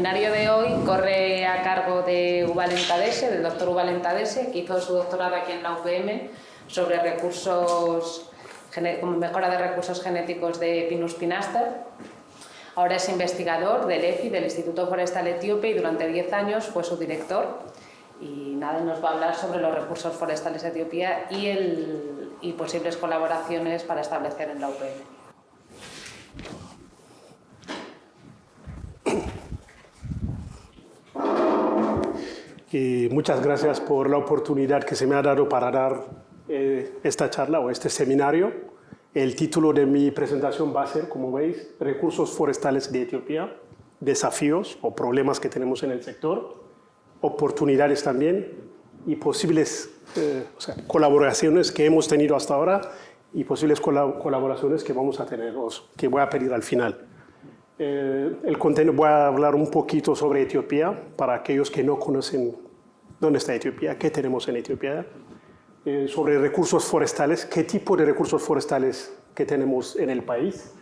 seminario de hoy corre a cargo de Ubalen Tadesse, del doctor Ubalen Tadesse, que hizo su doctorado aquí en la UPM sobre mejora de recursos genéticos de Pinus pinaster. Ahora es investigador del EFI, del Instituto Forestal Etíope, y durante 10 años fue su director. Y nada, nos va a hablar sobre los recursos forestales de Etiopía y posibles colaboraciones para establecer en la UPM. Y muchas gracias por la oportunidad que se me ha dado para dar esta charla o este seminario. El título de mi presentación va a ser, como veis, Recursos forestales de Etiopía, desafíos o problemas que tenemos en el sector, oportunidades también y posibles colaboraciones que hemos tenido hasta ahora y posibles colaboraciones que vamos a tener, que voy a pedir al final. El contenido, voy a hablar un poquito sobre Etiopía para aquellos que no conocen dónde está Etiopía, qué tenemos en Etiopía, sobre recursos forestales, qué tipo de recursos forestales que tenemos en el país,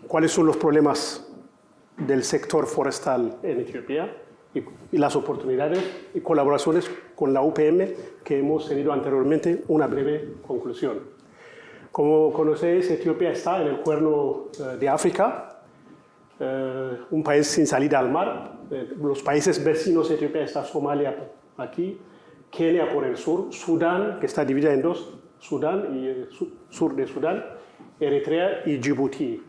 cuáles son los problemas del sector forestal en Etiopía y las oportunidades y colaboraciones con la UPM que hemos tenido anteriormente, una breve conclusión. Como conocéis, Etiopía está en el cuerno de África, un país sin salida al mar. Los países vecinos de Etiopía están Somalia aquí, Kenia por el sur, Sudán, que está dividida en dos, Sudán y el sur de Sudán, Eritrea y Djibouti.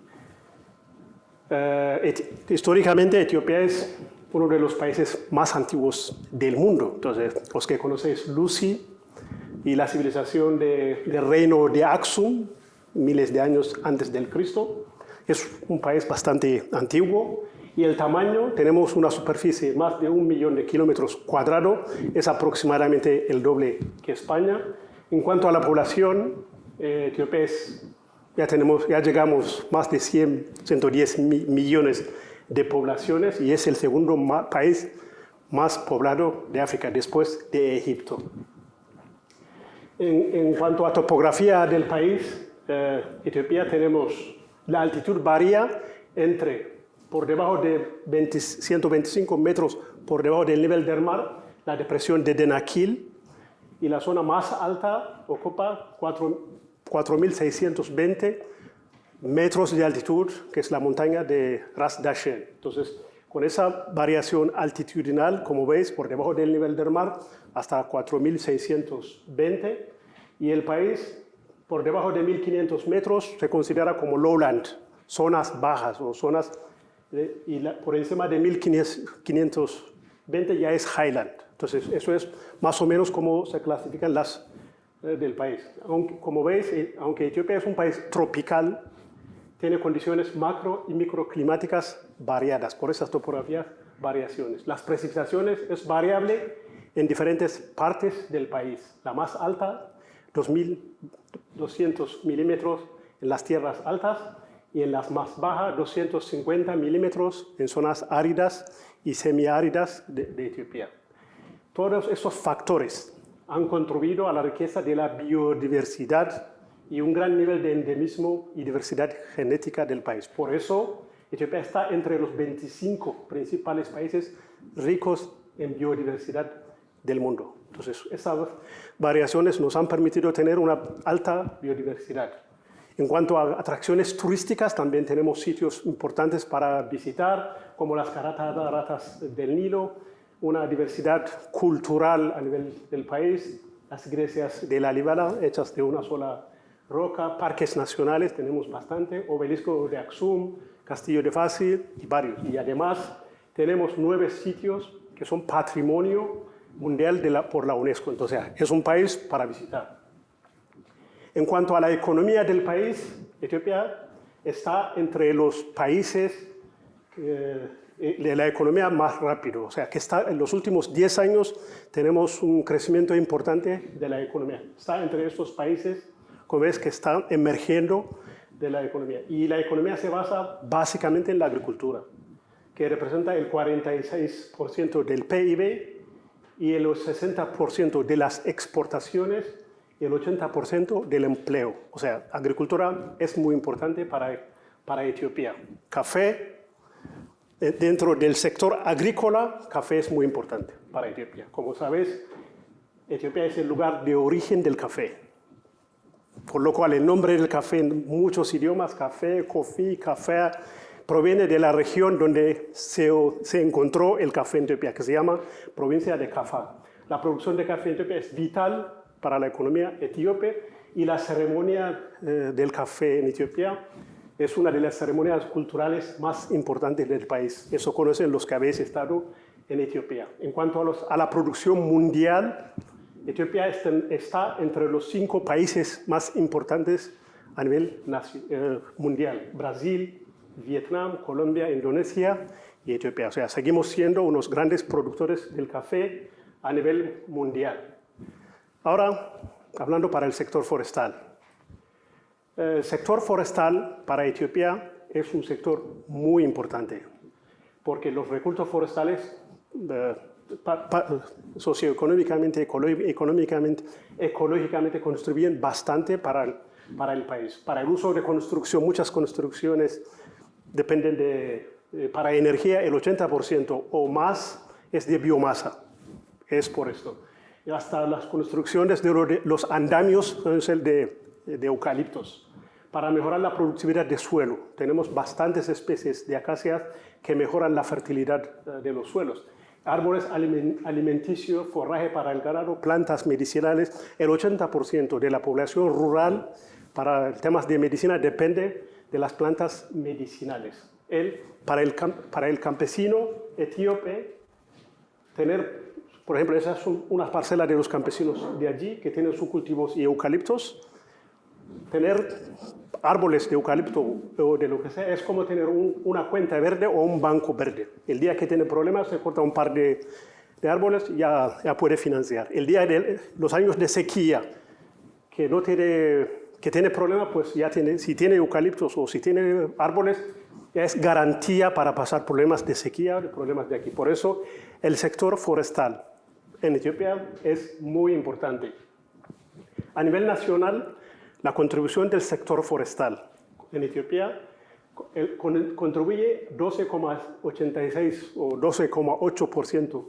Históricamente Etiopía es uno de los países más antiguos del mundo. Entonces, los que conocéis Lucy y la civilización del reino de Aksum, miles de años antes del Cristo, es un país bastante antiguo. Y el tamaño, tenemos una superficie más de 1 millón de kilómetros cuadrados, es aproximadamente el doble que España. En cuanto a la población, Etiopía ya llegamos más de 110 millones de poblaciones y es el segundo país más poblado de África, después de Egipto. En cuanto a topografía del país, Etiopía tenemos, la altitud varía por debajo de 125 metros por debajo del nivel del mar, la depresión de Denakil, y la zona más alta ocupa 4.620 metros de altitud, que es la montaña de Ras Dashen. Entonces, con esa variación altitudinal, como veis, por debajo del nivel del mar, hasta 4.620, y el país, por debajo de 1.500 metros, se considera como lowland, zonas bajas o zonas por encima de 1520 ya es highland. Entonces, eso es más o menos como se clasifican las del país. Como veis, aunque Etiopía es un país tropical, tiene condiciones macro y microclimáticas variadas, por esas topografías, variaciones. Las precipitaciones es variable en diferentes partes del país. La más alta, 2.200 milímetros en las tierras altas, y en las más bajas, 250 milímetros en zonas áridas y semiáridas de Etiopía. Todos esos factores han contribuido a la riqueza de la biodiversidad y un gran nivel de endemismo y diversidad genética del país. Por eso, Etiopía está entre los 25 principales países ricos en biodiversidad del mundo. Entonces, esas variaciones nos han permitido tener una alta biodiversidad. En cuanto a atracciones turísticas, también tenemos sitios importantes para visitar, como las cataratas del Nilo, una diversidad cultural a nivel del país, las iglesias de Lalibela, hechas de una sola roca, parques nacionales, tenemos bastante, obelisco de Aksum, castillo de Fasi y varios. Y además tenemos 9 sitios que son patrimonio mundial por la UNESCO. Entonces, es un país para visitar. En cuanto a la economía del país, Etiopía está entre los países de la economía más rápido. O sea, que en los últimos 10 años tenemos un crecimiento importante de la economía. Está entre estos países, como ves, que están emergiendo de la economía. Y la economía se basa básicamente en la agricultura, que representa el 46% del PIB y el 60% de las exportaciones y el 80% del empleo. O sea, agricultura es muy importante para Etiopía. Café, dentro del sector agrícola, café es muy importante para Etiopía. Como sabes, Etiopía es el lugar de origen del café. Por lo cual el nombre del café en muchos idiomas, café, café, proviene de la región donde se encontró el café en Etiopía, que se llama provincia de Kaffa. La producción de café en Etiopía es vital para la economía etíope y la ceremonia del café en Etiopía es una de las ceremonias culturales más importantes del país. Eso conocen los que habéis estado en Etiopía. En cuanto a la producción mundial, Etiopía está entre los 5 países más importantes a nivel mundial. Brasil, Vietnam, Colombia, Indonesia y Etiopía. O sea, seguimos siendo unos grandes productores del café a nivel mundial. Ahora, hablando para el sector forestal. El sector forestal para Etiopía es un sector muy importante, porque los recursos forestales socioeconómicamente, ecológicamente contribuyen bastante para el país. Para el uso de construcción, muchas construcciones dependen para energía, el 80% o más es de biomasa. Es por esto. Y hasta las construcciones de los andamios pueden ser de eucaliptos. Para mejorar la productividad de suelo, tenemos bastantes especies de acacias que mejoran la fertilidad de los suelos. Árboles alimenticios, forraje para el ganado, plantas medicinales. El 80% de la población rural para temas de medicina depende de las plantas medicinales. Para el campesino etíope, por ejemplo, esas son unas parcelas de los campesinos de allí que tienen sus cultivos y eucaliptos. Tener árboles de eucalipto o de lo que sea es como tener una cuenta verde o un banco verde. El día que tiene problemas se corta un par de árboles y ya puede financiar. El día de los años de sequía que tiene problemas, pues ya si tiene eucaliptos o si tiene árboles, ya es garantía para pasar problemas de sequía, problemas de aquí. Por eso el sector forestal en Etiopía es muy importante. A nivel nacional, la contribución del sector forestal en Etiopía contribuye 12,86 o 12,8%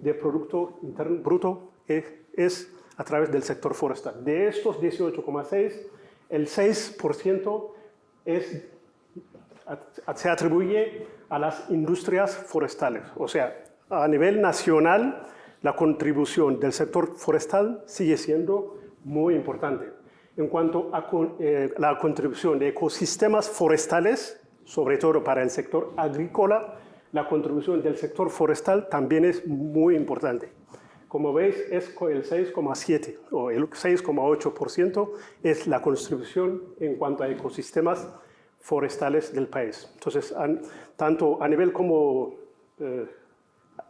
de Producto Interno Bruto es a través del sector forestal. De estos 18,6, el 6% se atribuye a las industrias forestales. O sea, a nivel nacional, la contribución del sector forestal sigue siendo muy importante. En cuanto a la contribución de ecosistemas forestales, sobre todo para el sector agrícola, la contribución del sector forestal también es muy importante. Como veis, es el 6,7 o el 6,8% es la contribución en cuanto a ecosistemas forestales del país. Entonces, tanto a nivel como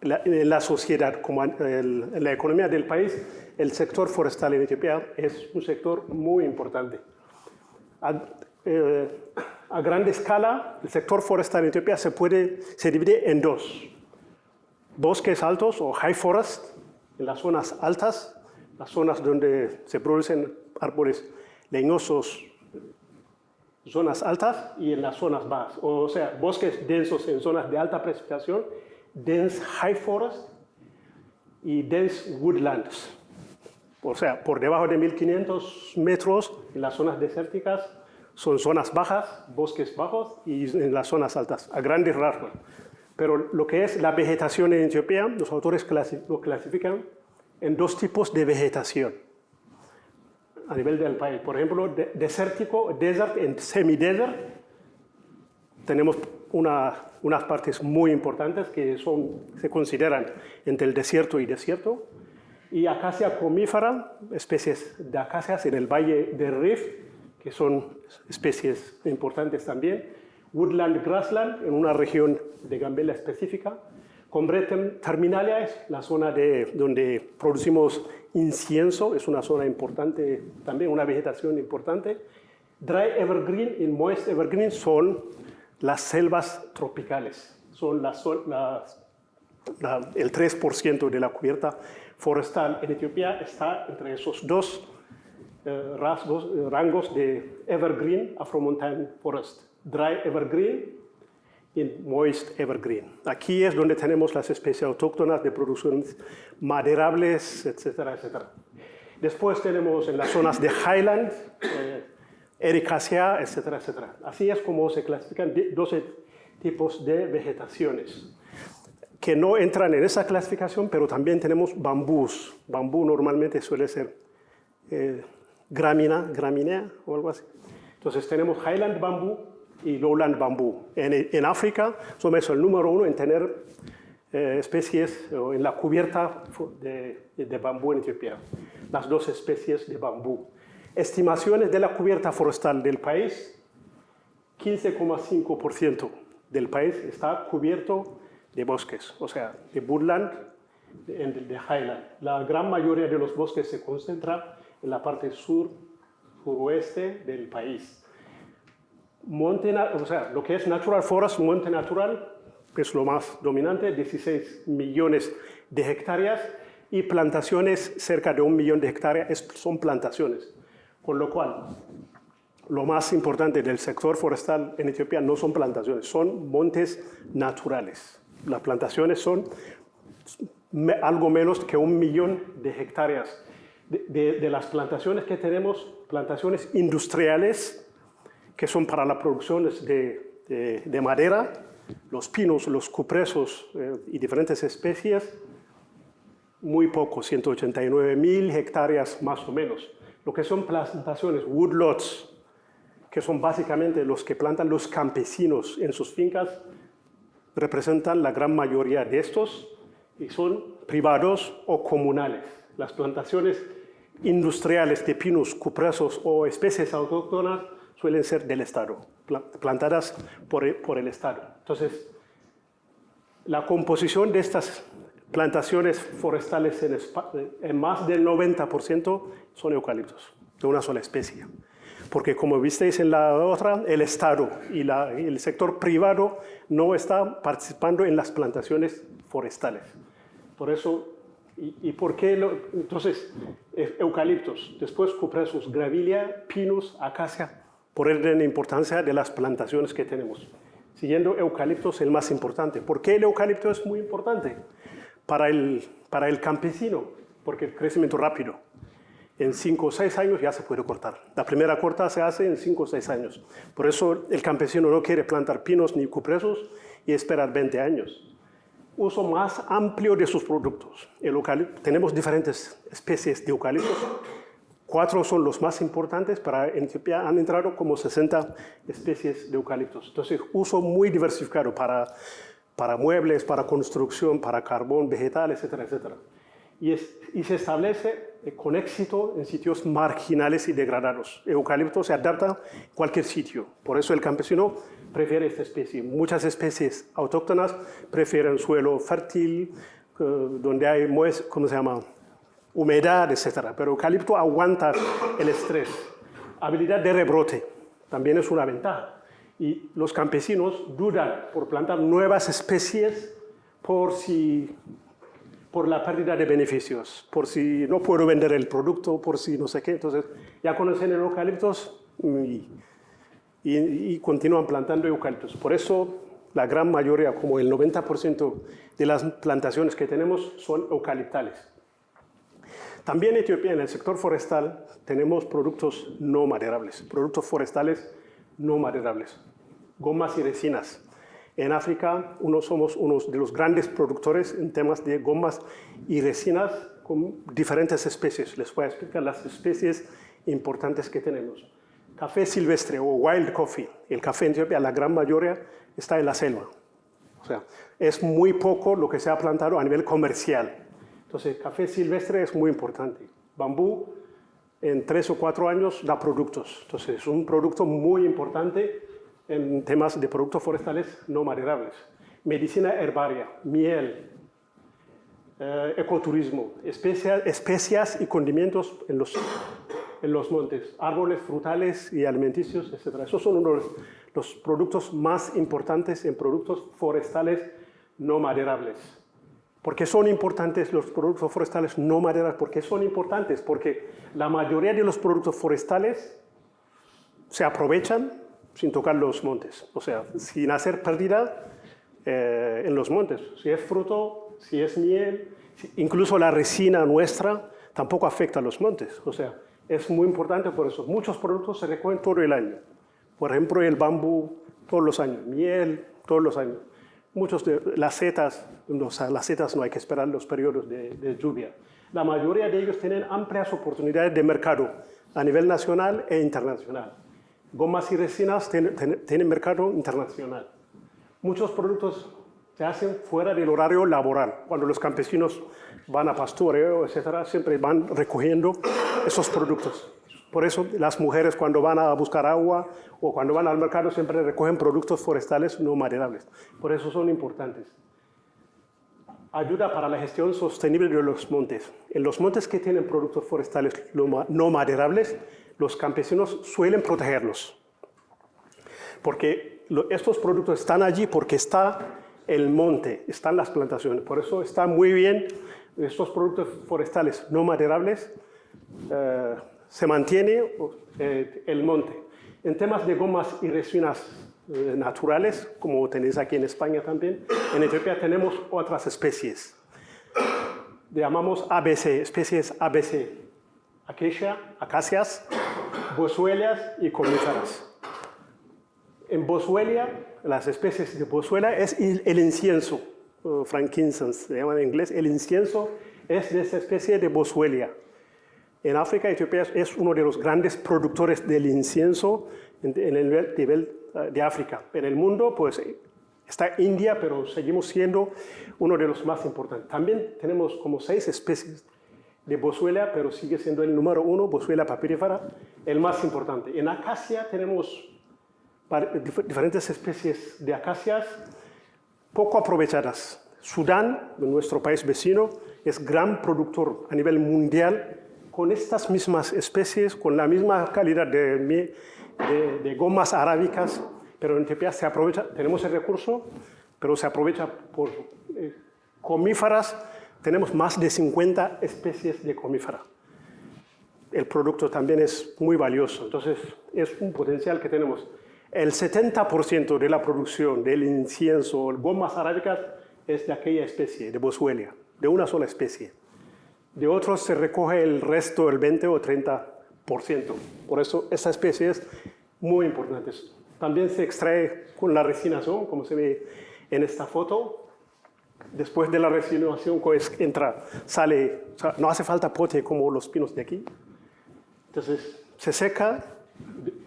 la sociedad como en la economía del país, el sector forestal en Etiopía es un sector muy importante. A gran escala, el sector forestal en Etiopía se divide en dos. Bosques altos o high forest, en las zonas altas, las zonas donde se producen árboles leñosos, zonas altas, y en las zonas bajas. O sea, bosques densos en zonas de alta precipitación, dense high forest y dense woodlands. O sea, por debajo de 1500 metros en las zonas desérticas son zonas bajas, bosques bajos, y en las zonas altas, a grandes rasgos. Pero lo que es la vegetación en Etiopía, los autores lo clasifican en dos tipos de vegetación a nivel del país. Por ejemplo, desértico, desert and semi-desert. Tenemos unas partes muy importantes que se consideran entre el desierto y desierto. Y acacia comífera, especies de acacias en el valle del Rift, que son especies importantes también. Woodland grassland, en una región de Gambela específica. Combretum terminalia es la zona donde producimos incienso, es una zona importante, también una vegetación importante. Dry evergreen y moist evergreen son las selvas tropicales, son el 3% de la cubierta forestal en Etiopía está entre esos dos rangos de evergreen, Afro-montane forest. Dry evergreen in moist evergreen. Aquí es donde tenemos las especies autóctonas de producciones maderables, etcétera, etcétera. Después tenemos en las zonas de highland, Ericaceae, etcétera, etcétera. Así es como se clasifican 12 tipos de vegetaciones que no entran en esa clasificación, pero también tenemos bambús. Bambú normalmente suele ser gramínea o algo así. Entonces tenemos highland bambú y lowland bambú. En África somos el número 1 en tener especies en la cubierta de bambú en Etiopía. Las 2 especies de bambú. Estimaciones de la cubierta forestal del país, 15,5% del país está cubierto de bosques, o sea, de woodland, de highland. La gran mayoría de los bosques se concentra en la parte suroeste del país. O sea, lo que es natural forest, monte natural, que es lo más dominante, 16 millones de hectáreas, y plantaciones, cerca de 1 millón de hectáreas, son plantaciones. Con lo cual, lo más importante del sector forestal en Etiopía no son plantaciones, son montes naturales. Las plantaciones son algo menos que 1 millón de hectáreas. De las plantaciones que tenemos, plantaciones industriales, que son para la producción de madera, los pinos, los cupresos y diferentes especies, muy poco, 189.000 hectáreas más o menos. Lo que son plantaciones, woodlots, que son básicamente los que plantan los campesinos en sus fincas, representan la gran mayoría de estos y son privados o comunales. Las plantaciones industriales de pinos, cupresos o especies autóctonas suelen ser del Estado, plantadas por el Estado. Entonces, la composición de estas plantaciones forestales en más del 90% son eucaliptos, de una sola especie. Porque como visteis en la otra, el Estado y el sector privado no está participando en las plantaciones forestales. Por eso, ¿y por qué? Entonces, eucaliptos, después cupresos, grevillea, pinus, acacia, por orden de importancia de las plantaciones que tenemos. Siguiendo eucaliptos, el más importante. ¿Por qué el eucalipto es muy importante? Para el campesino, porque el crecimiento rápido. En 5 o 6 años ya se puede cortar. La primera corta se hace en 5 o 6 años. Por eso el campesino no quiere plantar pinos ni cupresos y esperar 20 años. Uso más amplio de sus productos. El eucalipto, tenemos diferentes especies de eucaliptos. 4 son los más importantes. En Etiopía han entrado como 60 especies de eucaliptos. Entonces, uso muy diversificado para muebles, para construcción, para carbón, vegetal, etcétera, etcétera. Y se establece con éxito en sitios marginales y degradados. El eucalipto se adapta a cualquier sitio. Por eso el campesino prefiere esta especie. Muchas especies autóctonas prefieren suelo fértil, donde hay, ¿cómo se llama?, humedad, etc. Pero el eucalipto aguanta el estrés. Habilidad de rebrote también es una ventaja. Y los campesinos dudan por plantar nuevas especies por la pérdida de beneficios, por si no puedo vender el producto, por si no sé qué. Entonces, ya conocen el eucaliptos y continúan plantando eucaliptos. Por eso, la gran mayoría, como el 90% de las plantaciones que tenemos son eucaliptales. También en Etiopía, en el sector forestal, tenemos productos no maderables, productos forestales no maderables, gomas y resinas. En África somos uno de los grandes productores en temas de gomas y resinas con diferentes especies. Les voy a explicar las especies importantes que tenemos. Café silvestre o wild coffee. El café en Etiopía, la gran mayoría, está en la selva. O sea, es muy poco lo que se ha plantado a nivel comercial. Entonces, café silvestre es muy importante. Bambú, en 3 o 4 años, da productos. Entonces, es un producto muy importante en temas de productos forestales no maderables. Medicina herbaria, miel, ecoturismo, especias y condimentos en los montes, árboles frutales y alimenticios, etc. Esos son uno de los productos más importantes en productos forestales no maderables. ¿Por qué son importantes los productos forestales no maderables? ¿Por qué son importantes? Porque la mayoría de los productos forestales se aprovechan sin tocar los montes, o sea, sin hacer pérdida en los montes. Si es fruto, si es miel, incluso la resina nuestra tampoco afecta a los montes. O sea, es muy importante por eso. Muchos productos se recogen todo el año. Por ejemplo, el bambú todos los años, miel todos los años. Muchos de las setas, las setas no hay que esperar los periodos de lluvia. La mayoría de ellos tienen amplias oportunidades de mercado a nivel nacional e internacional. Gomas y resinas tienen mercado internacional. Muchos productos se hacen fuera del horario laboral. Cuando los campesinos van a pastoreo, etcétera, siempre van recogiendo esos productos. Por eso las mujeres cuando van a buscar agua o cuando van al mercado siempre recogen productos forestales no maderables. Por eso son importantes. Ayuda para la gestión sostenible de los montes. En los montes que tienen productos forestales no maderables, los campesinos suelen protegerlos. Porque estos productos están allí porque está el monte, están las plantaciones. Por eso está muy bien estos productos forestales no maderables. Se mantiene el monte. En temas de gomas y resinas naturales, como tenéis aquí en España también, en Etiopía tenemos otras especies. Llamamos ABC, especies ABC. Acacias, boswellias y coníferas. En Boswellia, las especies de Boswellia es el incienso, frankincense, se llama en inglés. El incienso es de esa especie de Boswellia. En África, Etiopía es uno de los grandes productores del incienso en el nivel de África. En el mundo, pues, está India, pero seguimos siendo uno de los más importantes. También tenemos como 6 especies de Boswellia, pero sigue siendo el número 1, Boswellia papyrifera, el más importante. En acacia tenemos diferentes especies de acacias poco aprovechadas. Sudán, nuestro país vecino, es gran productor a nivel mundial con estas mismas especies, con la misma calidad de gomas arábicas, pero en Etiopía se aprovecha, tenemos el recurso, pero se aprovecha por comíferas. Tenemos más de 50 especies de comífera. El producto también es muy valioso, entonces es un potencial que tenemos. El 70% de la producción del incienso, gomas arábicas, es de aquella especie, de Boswellia, de una sola especie. De otros se recoge el resto, el 20 o 30%. Por eso esa especie es muy importante. También se extrae con la resinación, como se ve en esta foto. Después de la resinación, pues entra, sale, o sea, no hace falta pote como los pinos de aquí. Entonces se seca.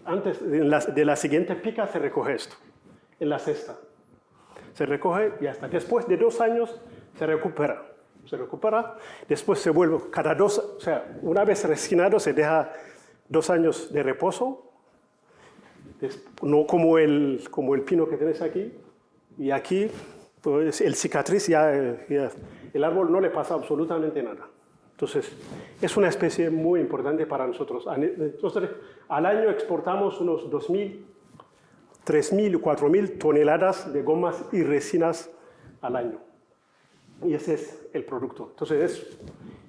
Antes de la siguiente pica se recoge esto, en la cesta. Se recoge y hasta después de 2 años se recupera. Después se vuelve cada 2, o sea, una vez resinado se deja 2 años de reposo, no como el pino que tienes aquí. Y aquí, pues, el cicatriz ya el árbol no le pasa absolutamente nada. Entonces, es una especie muy importante para nosotros. Entonces, al año exportamos unos 2.000, 3.000, 4.000 toneladas de gomas y resinas al año. Y ese es el producto. Entonces,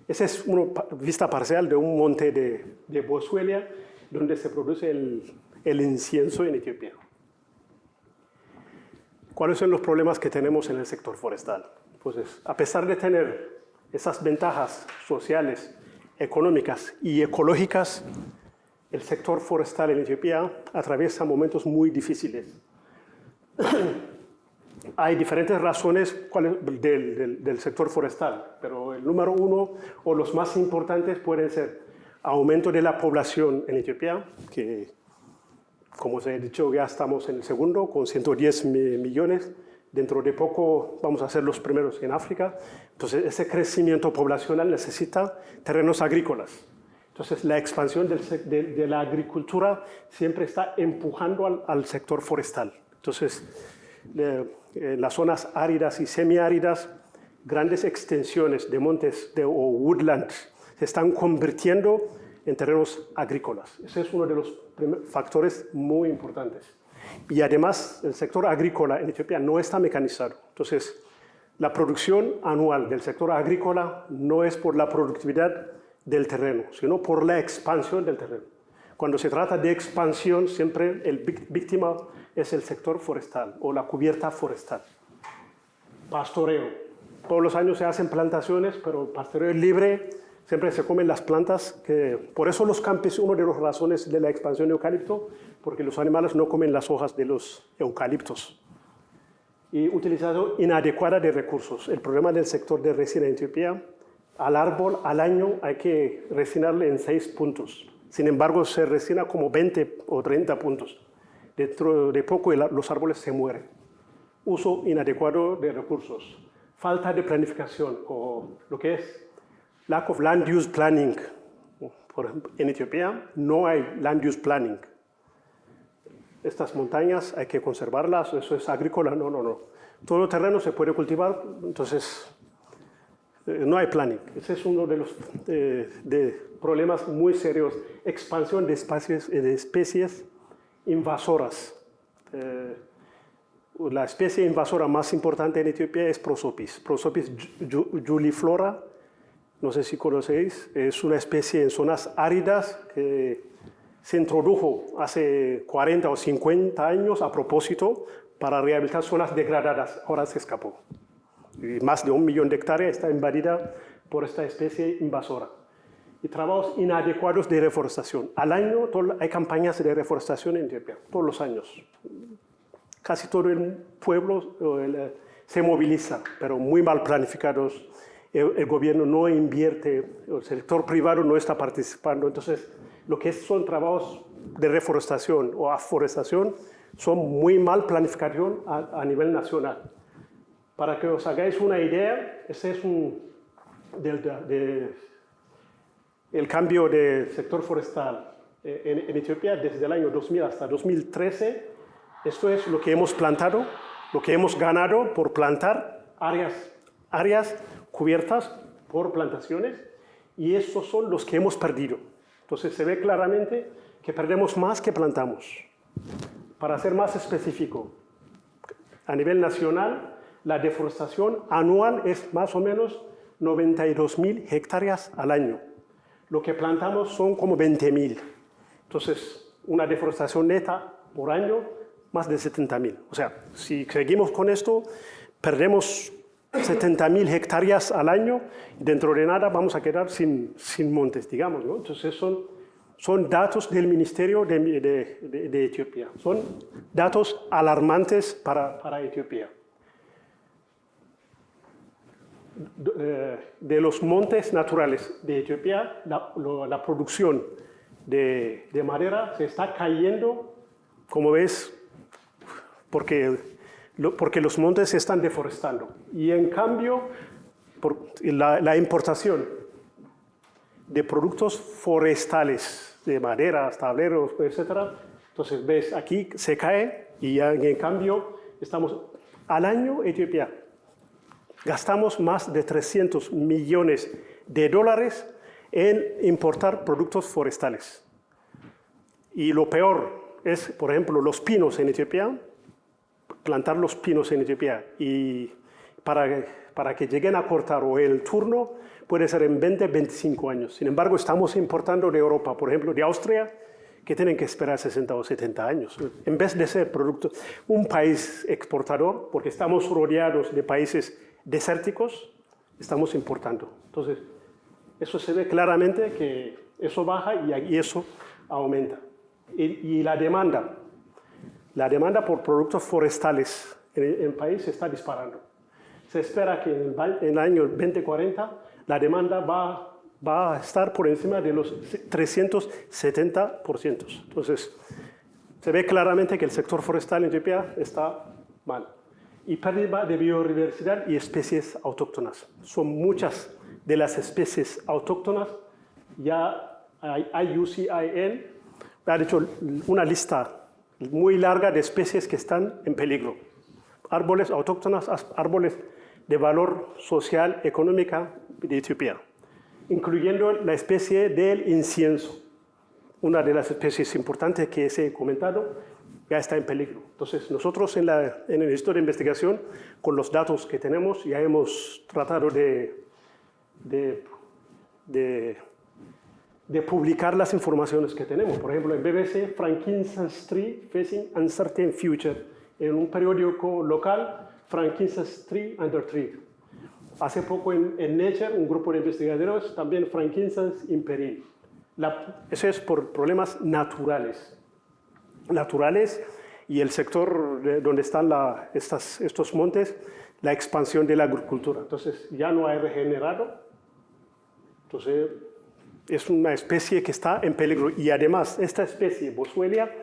esa es una vista parcial de un monte de Boswellia donde se produce el incienso en Etiopía. ¿Cuáles son los problemas que tenemos en el sector forestal? Pues a pesar de tener esas ventajas sociales, económicas y ecológicas, el sector forestal en Etiopía atraviesa momentos muy difíciles. Hay diferentes razones del sector forestal, pero el número 1 o los más importantes pueden ser aumento de la población en Etiopía, que como os he dicho ya estamos en el segundo con 110 millones. Dentro de poco vamos a ser los primeros en África. Entonces, ese crecimiento poblacional necesita terrenos agrícolas. Entonces, la expansión de la agricultura siempre está empujando al sector forestal. Entonces, en las zonas áridas y semiáridas, grandes extensiones de montes o woodlands se están convirtiendo en terrenos agrícolas. Ese es uno de los factores muy importantes. Y además, el sector agrícola en Etiopía no está mecanizado. Entonces, la producción anual del sector agrícola no es por la productividad del terreno, sino por la expansión del terreno. Cuando se trata de expansión, siempre el víctima es el sector forestal o la cubierta forestal. Pastoreo. Todos los años se hacen plantaciones, pero el pastoreo libre, siempre se comen las plantas. Por eso los campos, una de las razones de la expansión de eucalipto, porque los animales no comen las hojas de los eucaliptos. Y utilización inadecuada de recursos. El problema del sector de resina en Etiopía, al árbol al año hay que resinarle en 6 puntos. Sin embargo, se resina como 20 o 30 puntos. Dentro de poco los árboles se mueren. Uso inadecuado de recursos. Falta de planificación o lo que es lack of land use planning. Por ejemplo, en Etiopía no hay land use planning. Estas montañas hay que conservarlas, eso es agrícola, no. Todo el terreno se puede cultivar, entonces no hay planning. Ese es uno de los problemas muy serios. Expansión de especies invasoras. La especie invasora más importante en Etiopía es Prosopis. Prosopis juliflora, no sé si conocéis, es una especie en zonas áridas que se introdujo hace 40 o 50 años a propósito para rehabilitar zonas degradadas. Ahora se escapó. Y más de 1 millón de hectáreas está invadida por esta especie invasora. Y trabajos inadecuados de reforestación. Al año hay campañas de reforestación en Etiopía, todos los años. Casi todo el pueblo se moviliza, pero muy mal planificados. El gobierno no invierte, el sector privado no está participando. Entonces, lo que son trabajos de reforestación o aforestación son muy mal planificados a nivel nacional. Para que os hagáis una idea, este es el cambio del sector forestal en Etiopía desde el año 2000 hasta 2013. Esto es lo que hemos plantado, lo que hemos ganado por plantar áreas cubiertas por plantaciones, y estos son los que hemos perdido. Entonces se ve claramente que perdemos más que plantamos. Para ser más específico, a nivel nacional, la deforestación anual es más o menos 92.000 hectáreas al año. Lo que plantamos son como 20.000. Entonces, una deforestación neta por año, más de 70.000. O sea, si seguimos con esto, perdemos 70.000 hectáreas al año, y dentro de nada vamos a quedar sin montes, digamos, ¿no? Entonces son datos del Ministerio de Etiopía, son datos alarmantes para Etiopía. De los montes naturales de Etiopía, la producción de madera se está cayendo, como ves, porque los montes se están deforestando. Y en cambio, la importación de productos forestales, de maderas, tableros, etc., entonces ves, aquí se cae, y en cambio, al año, Etiopía, gastamos más de 300 millones de dólares en importar productos forestales. Y lo peor es, por ejemplo, los pinos en Etiopía, plantar los pinos en Etiopía, y para que lleguen a cortar o el turno puede ser en 20, 25 años. Sin embargo, estamos importando de Europa, por ejemplo, de Austria, que tienen que esperar 60 o 70 años. En vez de ser un país exportador, porque estamos rodeados de países desérticos, estamos importando. Entonces, eso se ve claramente que eso baja y eso aumenta. Y la demanda por productos forestales en el país se está disparando. Se espera que en el año 2040 la demanda va a estar por encima de los 370%. Entonces, se ve claramente que el sector forestal en Etiopía está mal. Y pérdida de biodiversidad y especies autóctonas. Son muchas de las especies autóctonas. Ya IUCN ha hecho una lista muy larga de especies que están en peligro. Árboles autóctonos, árboles de valor social, económica de Etiopía, incluyendo la especie del incienso. Una de las especies importantes que os he comentado ya está en peligro. Entonces, nosotros en el Instituto de Investigación, con los datos que tenemos, ya hemos tratado de de publicar las informaciones que tenemos. Por ejemplo, en BBC, Frankincense Tree Facing Uncertain Future. En un periódico local, Frankincense Tree Under Treat. Hace poco en Nature, un grupo de investigadores, también Frankincense in peril. Eso es por problemas naturales. Y el sector donde están estos montes, la expansión de la agricultura. Entonces, ya no hay regenerado. Entonces, es una especie que está en peligro. Y además, esta especie, Boswellia,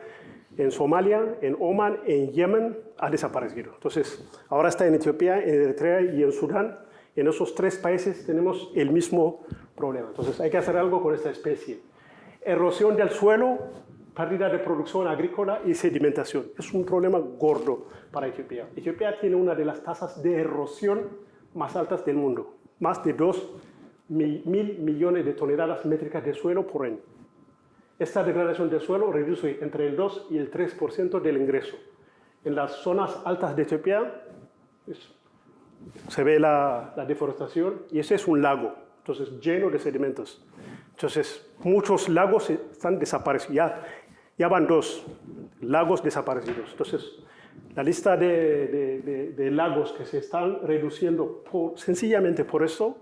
en Somalia, en Oman, en Yemen, ha desaparecido. Entonces, ahora está en Etiopía, en Eritrea y en Sudán. En esos 3 países tenemos el mismo problema. Entonces, hay que hacer algo con esta especie. Erosión del suelo, pérdida de producción agrícola y sedimentación. Es un problema gordo para Etiopía. Etiopía tiene una de las tasas de erosión más altas del mundo. Más de 2.000 millones de toneladas métricas de suelo por año. Esta degradación del suelo reduce entre el 2 y el 3% del ingreso. En las zonas altas de Etiopía se ve la deforestación y ese es un lago, entonces lleno de sedimentos. Entonces muchos lagos están desaparecidos, ya van 2 lagos desaparecidos. Entonces la lista de lagos que se están reduciendo sencillamente por eso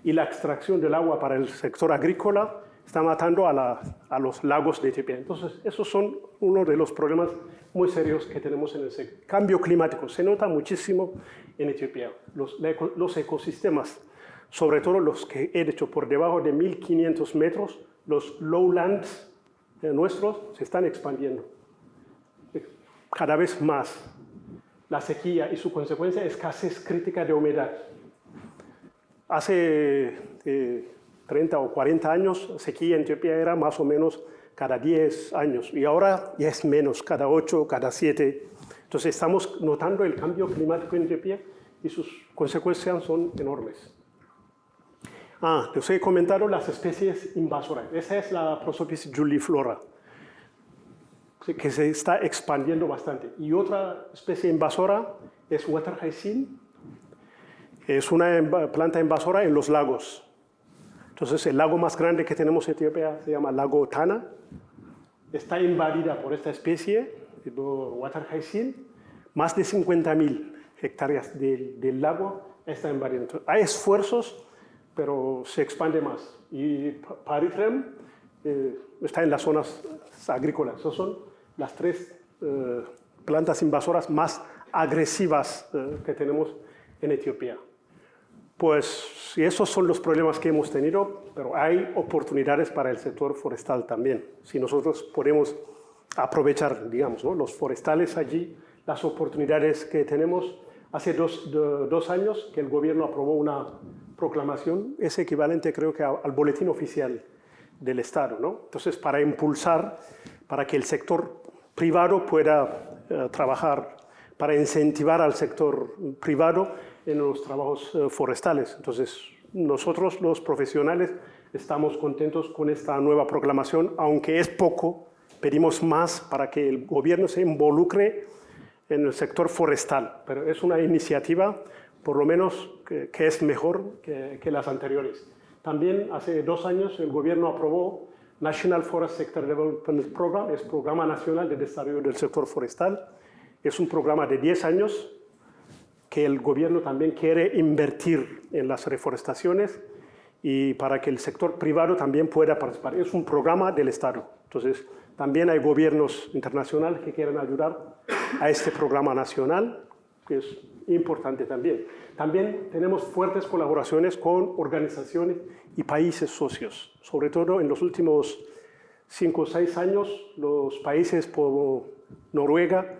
y la extracción del agua para el sector agrícola está matando a los lagos de Etiopía. Entonces, esos son uno de los problemas muy serios que tenemos en el cambio climático. Se nota muchísimo en Etiopía. Los ecosistemas, sobre todo los que he dicho por debajo de 1.500 metros, los lowlands nuestros se están expandiendo cada vez más. La sequía y su consecuencia, escasez crítica de humedad. Hace 30 o 40 años, sequía en Etiopía era más o menos cada 10 años y ahora ya es menos, cada 8, cada 7. Entonces estamos notando el cambio climático en Etiopía y sus consecuencias son enormes. Les he comentado las especies invasoras. Esa es la Prosopis juliflora, que se está expandiendo bastante. Y otra especie invasora es Water Hyacinth. Es una planta invasora en los lagos. Entonces, el lago más grande que tenemos en Etiopía se llama Lago Tana. Está invadida por esta especie, por Water Hyacinth. Más de 50.000 hectáreas del lago está invadida. Entonces, hay esfuerzos, pero se expande más. Y Pyrethrum está en las zonas agrícolas. Esas son las 3 plantas invasoras más agresivas que tenemos en Etiopía. Pues esos son los problemas que hemos tenido, pero hay oportunidades para el sector forestal también. Si nosotros podemos aprovechar, digamos, ¿no?, los forestales allí, las oportunidades que tenemos. Hace 2 años que el gobierno aprobó una proclamación, es equivalente creo que al boletín oficial del Estado, ¿no? Entonces, para impulsar, para que el sector privado pueda trabajar, para incentivar al sector privado en los trabajos forestales. Entonces, nosotros los profesionales estamos contentos con esta nueva proclamación, aunque es poco, pedimos más para que el gobierno se involucre en el sector forestal, pero es una iniciativa, por lo menos, que es mejor que las anteriores. También hace 2 años el gobierno aprobó National Forest Sector Development Program, es Programa Nacional de Desarrollo del Sector Forestal. Es un programa de 10 años que el gobierno también quiere invertir en las reforestaciones y para que el sector privado también pueda participar. Es un programa del Estado. Entonces, también hay gobiernos internacionales que quieren ayudar a este programa nacional, que es importante también. También tenemos fuertes colaboraciones con organizaciones y países socios. Sobre todo en los últimos 5 o 6 años, los países como Noruega,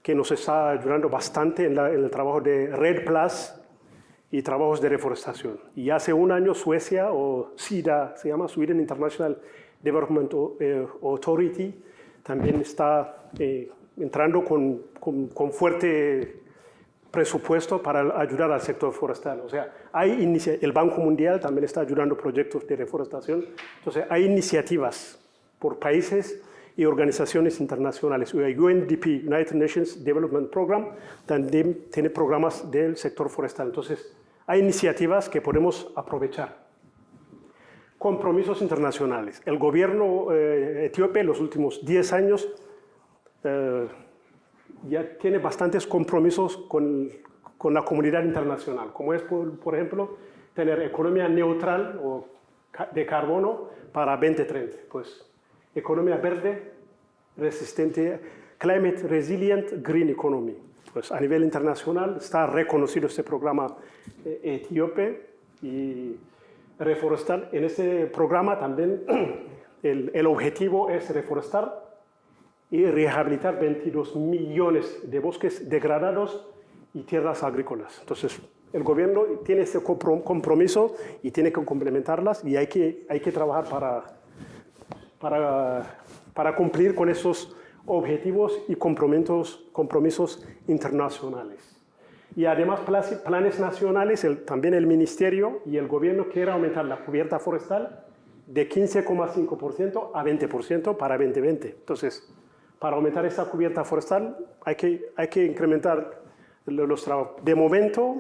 que nos está ayudando bastante en el trabajo de REDD+ y trabajos de reforestación. Y hace 1 año Suecia, o SIDA, se llama Sweden International Development Authority, también está entrando con fuerte presupuesto para ayudar al sector forestal. O sea, el Banco Mundial también está ayudando proyectos de reforestación. Entonces, hay iniciativas por países y organizaciones internacionales. UNDP, United Nations Development Program, también tiene programas del sector forestal. Entonces, hay iniciativas que podemos aprovechar. compromisos internacionales. El gobierno etíope en los últimos 10 años ya tiene bastantes compromisos con la comunidad internacional, como es, por ejemplo, tener economía neutral o de carbono para 2030. Pues economía verde, resistente, climate resilient green economy. Pues a nivel internacional está reconocido este programa etíope y reforestar. En este programa también el objetivo es reforestar y rehabilitar 22 millones de bosques degradados y tierras agrícolas. Entonces, el gobierno tiene ese compromiso y tiene que complementarlas y hay que trabajar para cumplir con esos objetivos y compromisos internacionales. Y además planes nacionales, también el ministerio y el gobierno quieren aumentar la cubierta forestal de 15,5% a 20% para 2020. Entonces, para aumentar esta cubierta forestal hay que incrementar los trabajos. De momento,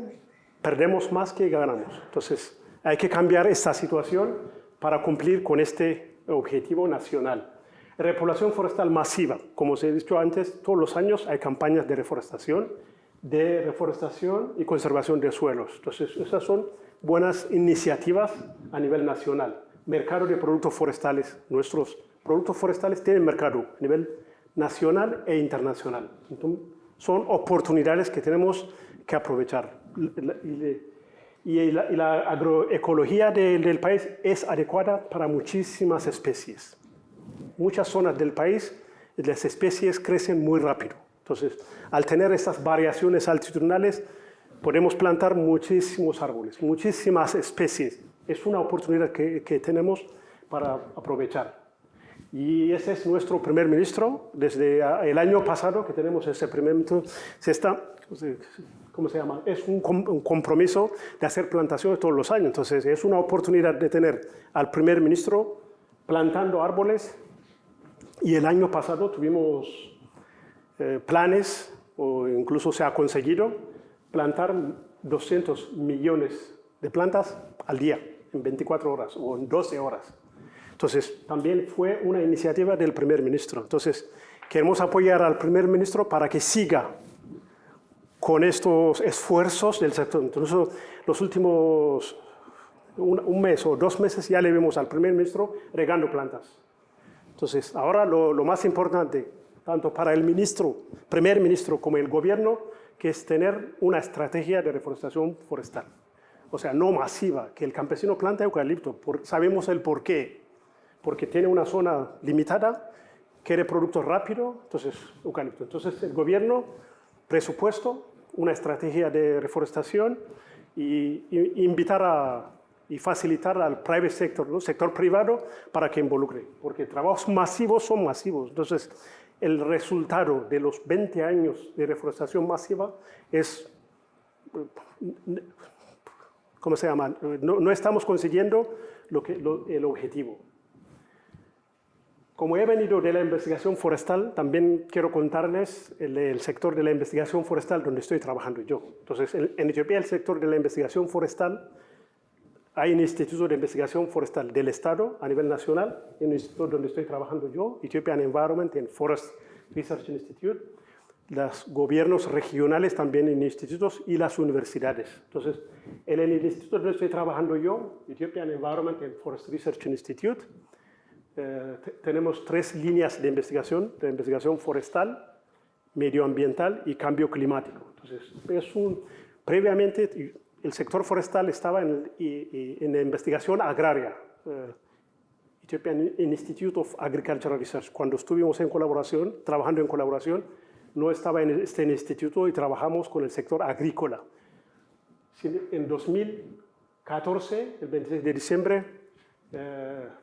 perdemos más que ganamos. Entonces, hay que cambiar esta situación para cumplir con este objetivo nacional. Repoblación forestal masiva. Como se ha dicho antes, todos los años hay campañas de reforestación y conservación de suelos. Entonces, esas son buenas iniciativas a nivel nacional. Mercado de productos forestales. Nuestros productos forestales tienen mercado a nivel nacional e internacional. Entonces, son oportunidades que tenemos que aprovechar. Y la agroecología del país es adecuada para muchísimas especies. Muchas zonas del país, las especies crecen muy rápido. Entonces, al tener estas variaciones altitudinales, podemos plantar muchísimos árboles, muchísimas especies. Es una oportunidad que tenemos para aprovechar. Y ese es nuestro primer ministro. Desde el año pasado que tenemos ese primer ministro, ¿cómo se llama? Es un compromiso de hacer plantaciones todos los años. Entonces, es una oportunidad de tener al primer ministro plantando árboles. Y el año pasado tuvimos planes, o incluso se ha conseguido, plantar 200 millones de plantas al día, en 24 horas o en 12 horas. Entonces, también fue una iniciativa del primer ministro. Entonces, queremos apoyar al primer ministro para que siga con estos esfuerzos del sector. Entonces, los últimos un mes o 2 meses ya le vemos al primer ministro regando plantas. Entonces, ahora lo más importante, tanto para el primer ministro como el gobierno, que es tener una estrategia de reforestación forestal. O sea, no masiva, que el campesino planta eucalipto. Sabemos el por qué. Porque tiene una zona limitada, quiere productos rápidos, entonces eucalipto. Entonces, el gobierno, presupuesto, una estrategia de reforestación y invitar y facilitar al private sector, ¿no? Sector privado, para que involucre. Porque trabajos masivos son masivos. Entonces, el resultado de los 20 años de reforestación masiva es, ¿cómo se llama? No estamos consiguiendo el objetivo. Como he venido de la investigación forestal, también quiero contarles el sector de la investigación forestal donde estoy trabajando yo. Entonces, en Etiopía, el sector de la investigación forestal, hay un instituto de investigación forestal del Estado a nivel nacional, en el instituto donde estoy trabajando yo, Ethiopian Environment and Forest Research Institute, los gobiernos regionales también en institutos y las universidades. Entonces, en el instituto donde estoy trabajando yo, Ethiopian Environment and Forest Research Institute, tenemos 3 líneas de investigación forestal, medioambiental y cambio climático. Entonces, previamente el sector forestal estaba en la investigación agraria, Ethiopian Institute of Agricultural Research. Cuando estuvimos trabajando en colaboración, no estaba en este instituto y trabajamos con el sector agrícola. En 2014, el 26 de diciembre,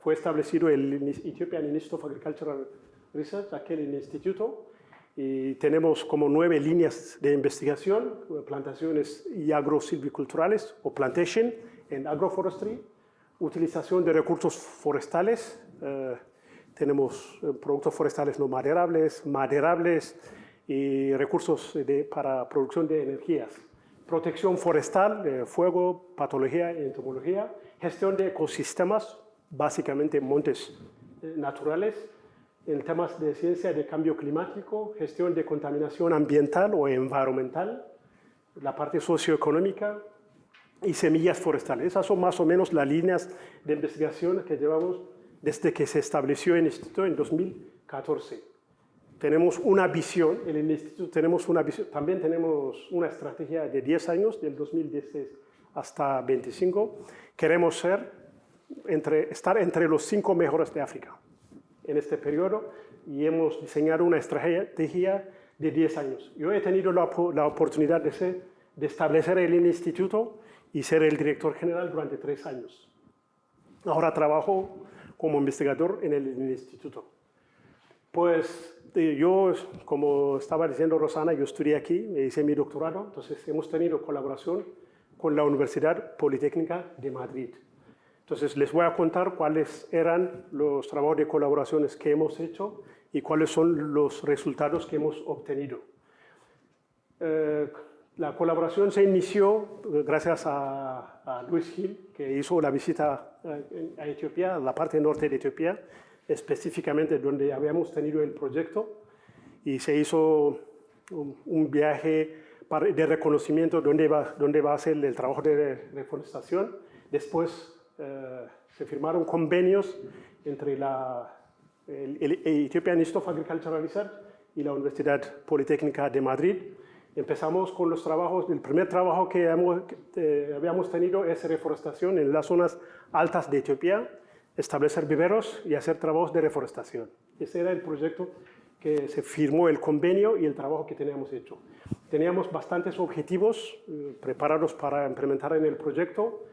fue establecido el Ethiopian Institute of Agricultural Research, aquel instituto, y tenemos como 9 líneas de investigación, plantaciones y agrosilviculturales o plantation en agroforestry, utilización de recursos forestales, tenemos productos forestales no maderables y recursos para producción de energías, protección forestal, fuego, patología y entomología, gestión de ecosistemas, básicamente montes naturales, en temas de ciencia de cambio climático, gestión de contaminación ambiental o environmental, la parte socioeconómica y semillas forestales. Esas son más o menos las líneas de investigación que llevamos desde que se estableció el instituto en 2014. Tenemos una visión, en el instituto tenemos una visión, también tenemos una estrategia de 10 años, del 2016 hasta 25. Queremos estar entre los 5 mejores de África en este periodo y hemos diseñado una estrategia de 10 años. Yo he tenido la oportunidad de establecer el instituto y ser el director general durante 3 años. Ahora trabajo como investigador en el instituto. Pues yo, como estaba diciendo Rosana, yo estudié aquí, me hice mi doctorado, entonces hemos tenido colaboración con la Universidad Politécnica de Madrid. Entonces les voy a contar cuáles eran los trabajos de colaboraciones que hemos hecho y cuáles son los resultados que hemos obtenido. La colaboración se inició gracias a Luis Gil, que hizo la visita a Etiopía, a la parte norte de Etiopía, específicamente donde habíamos tenido el proyecto, y se hizo un viaje de reconocimiento donde va a ser el trabajo de reforestación. Después se firmaron convenios entre el Ethiopian Institute of Agricultural Research y la Universidad Politécnica de Madrid. Empezamos con los trabajos. El primer trabajo que habíamos tenido es reforestación en las zonas altas de Etiopía, establecer viveros y hacer trabajos de reforestación. Ese era el proyecto que se firmó el convenio y el trabajo que teníamos hecho. Teníamos bastantes objetivos preparados para implementar en el proyecto.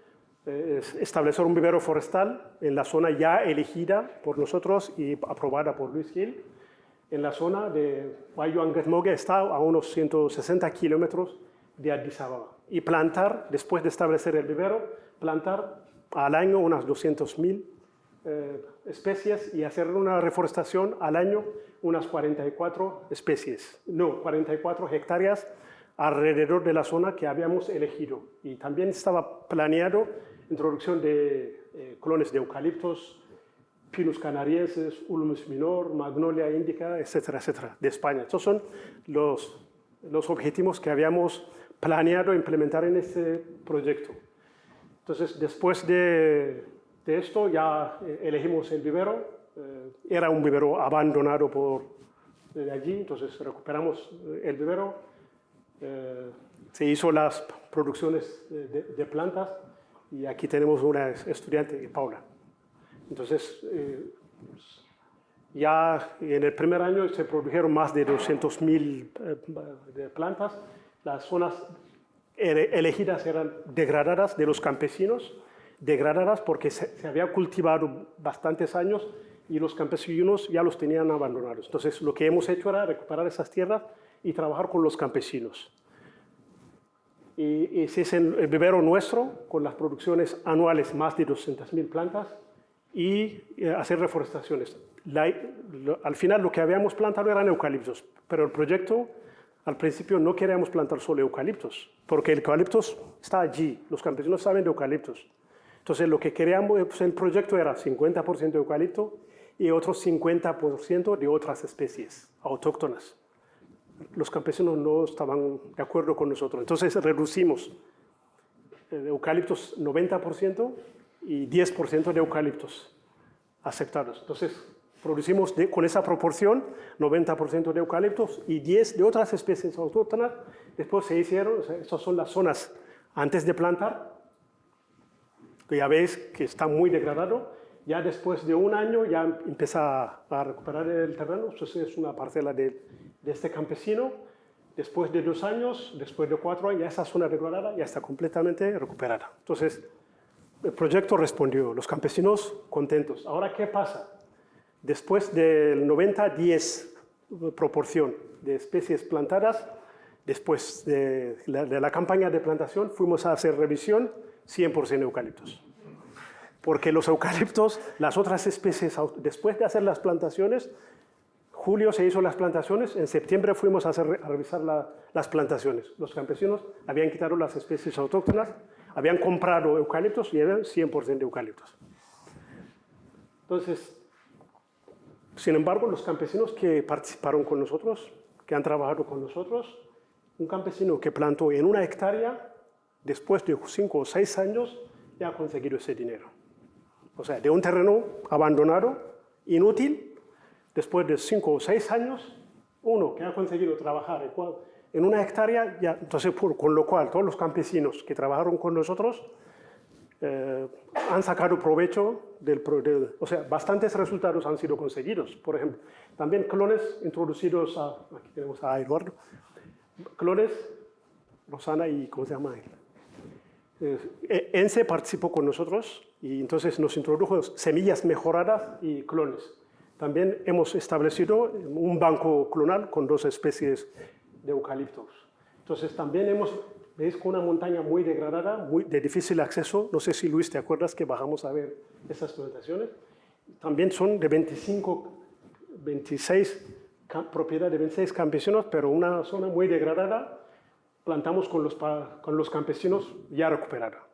Establecer un vivero forestal en la zona ya elegida por nosotros y aprobada por Luis Gil. En la zona de Wayo-Angret-Moge está a unos 160 kilómetros de Addis Ababa. Y plantar, después de establecer el vivero, plantar al año unas 200.000 especies y hacer una reforestación al año unas 44 hectáreas alrededor de la zona que habíamos elegido. Y también estaba planeado introducción de clones de eucaliptos, Pinus canariensis, Ulmus minor, Magnolia indica, etcétera, etcétera, de España. Estos son los objetivos que habíamos planeado implementar en este proyecto. Entonces, después de esto, ya elegimos el vivero. Era un vivero abandonado de allí, entonces recuperamos el vivero. Se hizo las producciones de plantas y aquí tenemos una estudiante, Paula. Entonces, ya en el primer año se produjeron más de 200.000 plantas. Las zonas elegidas eran degradadas de los campesinos, degradadas porque se había cultivado bastantes años y los campesinos ya los tenían abandonados. Entonces, lo que hemos hecho era recuperar esas tierras y trabajar con los campesinos. Y ese es el vivero nuestro, con las producciones anuales, más de 200.000 plantas, y hacer reforestaciones. Al final lo que habíamos plantado eran eucaliptos, pero el proyecto, al principio no queríamos plantar solo eucaliptos, porque el eucaliptos está allí, los campesinos saben de eucaliptos. Entonces lo que queríamos, pues el proyecto era 50% de eucalipto y otro 50% de otras especies autóctonas. Los campesinos no estaban de acuerdo con nosotros, entonces reducimos eucaliptos 90% y 10% de eucaliptos aceptados. Entonces, producimos con esa proporción 90% de eucaliptos y 10% de otras especies autóctonas. Después se hicieron, estas son las zonas antes de plantar, que ya veis que está muy degradado. Ya después de un año ya empieza a recuperar el terreno. Entonces es una parcela de este campesino. Después de 2 años, después de 4 años, ya esa zona degradada ya está completamente recuperada. Entonces, el proyecto respondió, los campesinos contentos. Ahora, ¿qué pasa? Después del 90-10 proporción de especies plantadas, después de la campaña de plantación, fuimos a hacer revisión 100% eucaliptos. Porque los eucaliptos, las otras especies, después de hacer las plantaciones, julio se hizo las plantaciones, en septiembre fuimos a revisar las plantaciones. Los campesinos habían quitado las especies autóctonas, habían comprado eucaliptos y eran 100% de eucaliptos. Entonces, sin embargo, los campesinos que participaron con nosotros, que han trabajado con nosotros, un campesino que plantó en 1 hectárea, después de 5 o 6 años, ya ha conseguido ese dinero. O sea, de un terreno abandonado, inútil, después de 5 o 6 años, uno que ha conseguido trabajar en 1 hectárea, ya, entonces, con lo cual todos los campesinos que trabajaron con nosotros han sacado provecho o sea, bastantes resultados han sido conseguidos. Por ejemplo, también clones introducidos aquí tenemos a Eduardo, clones, Rosana y, ¿cómo se llama él? ENSE participó con nosotros y entonces nos introdujo semillas mejoradas y clones. También hemos establecido un banco clonal con 2 especies de eucaliptos. Entonces también veis con una montaña muy degradada, de difícil acceso. No sé si Luis, ¿te acuerdas que bajamos a ver esas plantaciones? También son de 26 propiedad de 26 campesinos, pero una zona muy degradada, plantamos con los campesinos ya recuperada.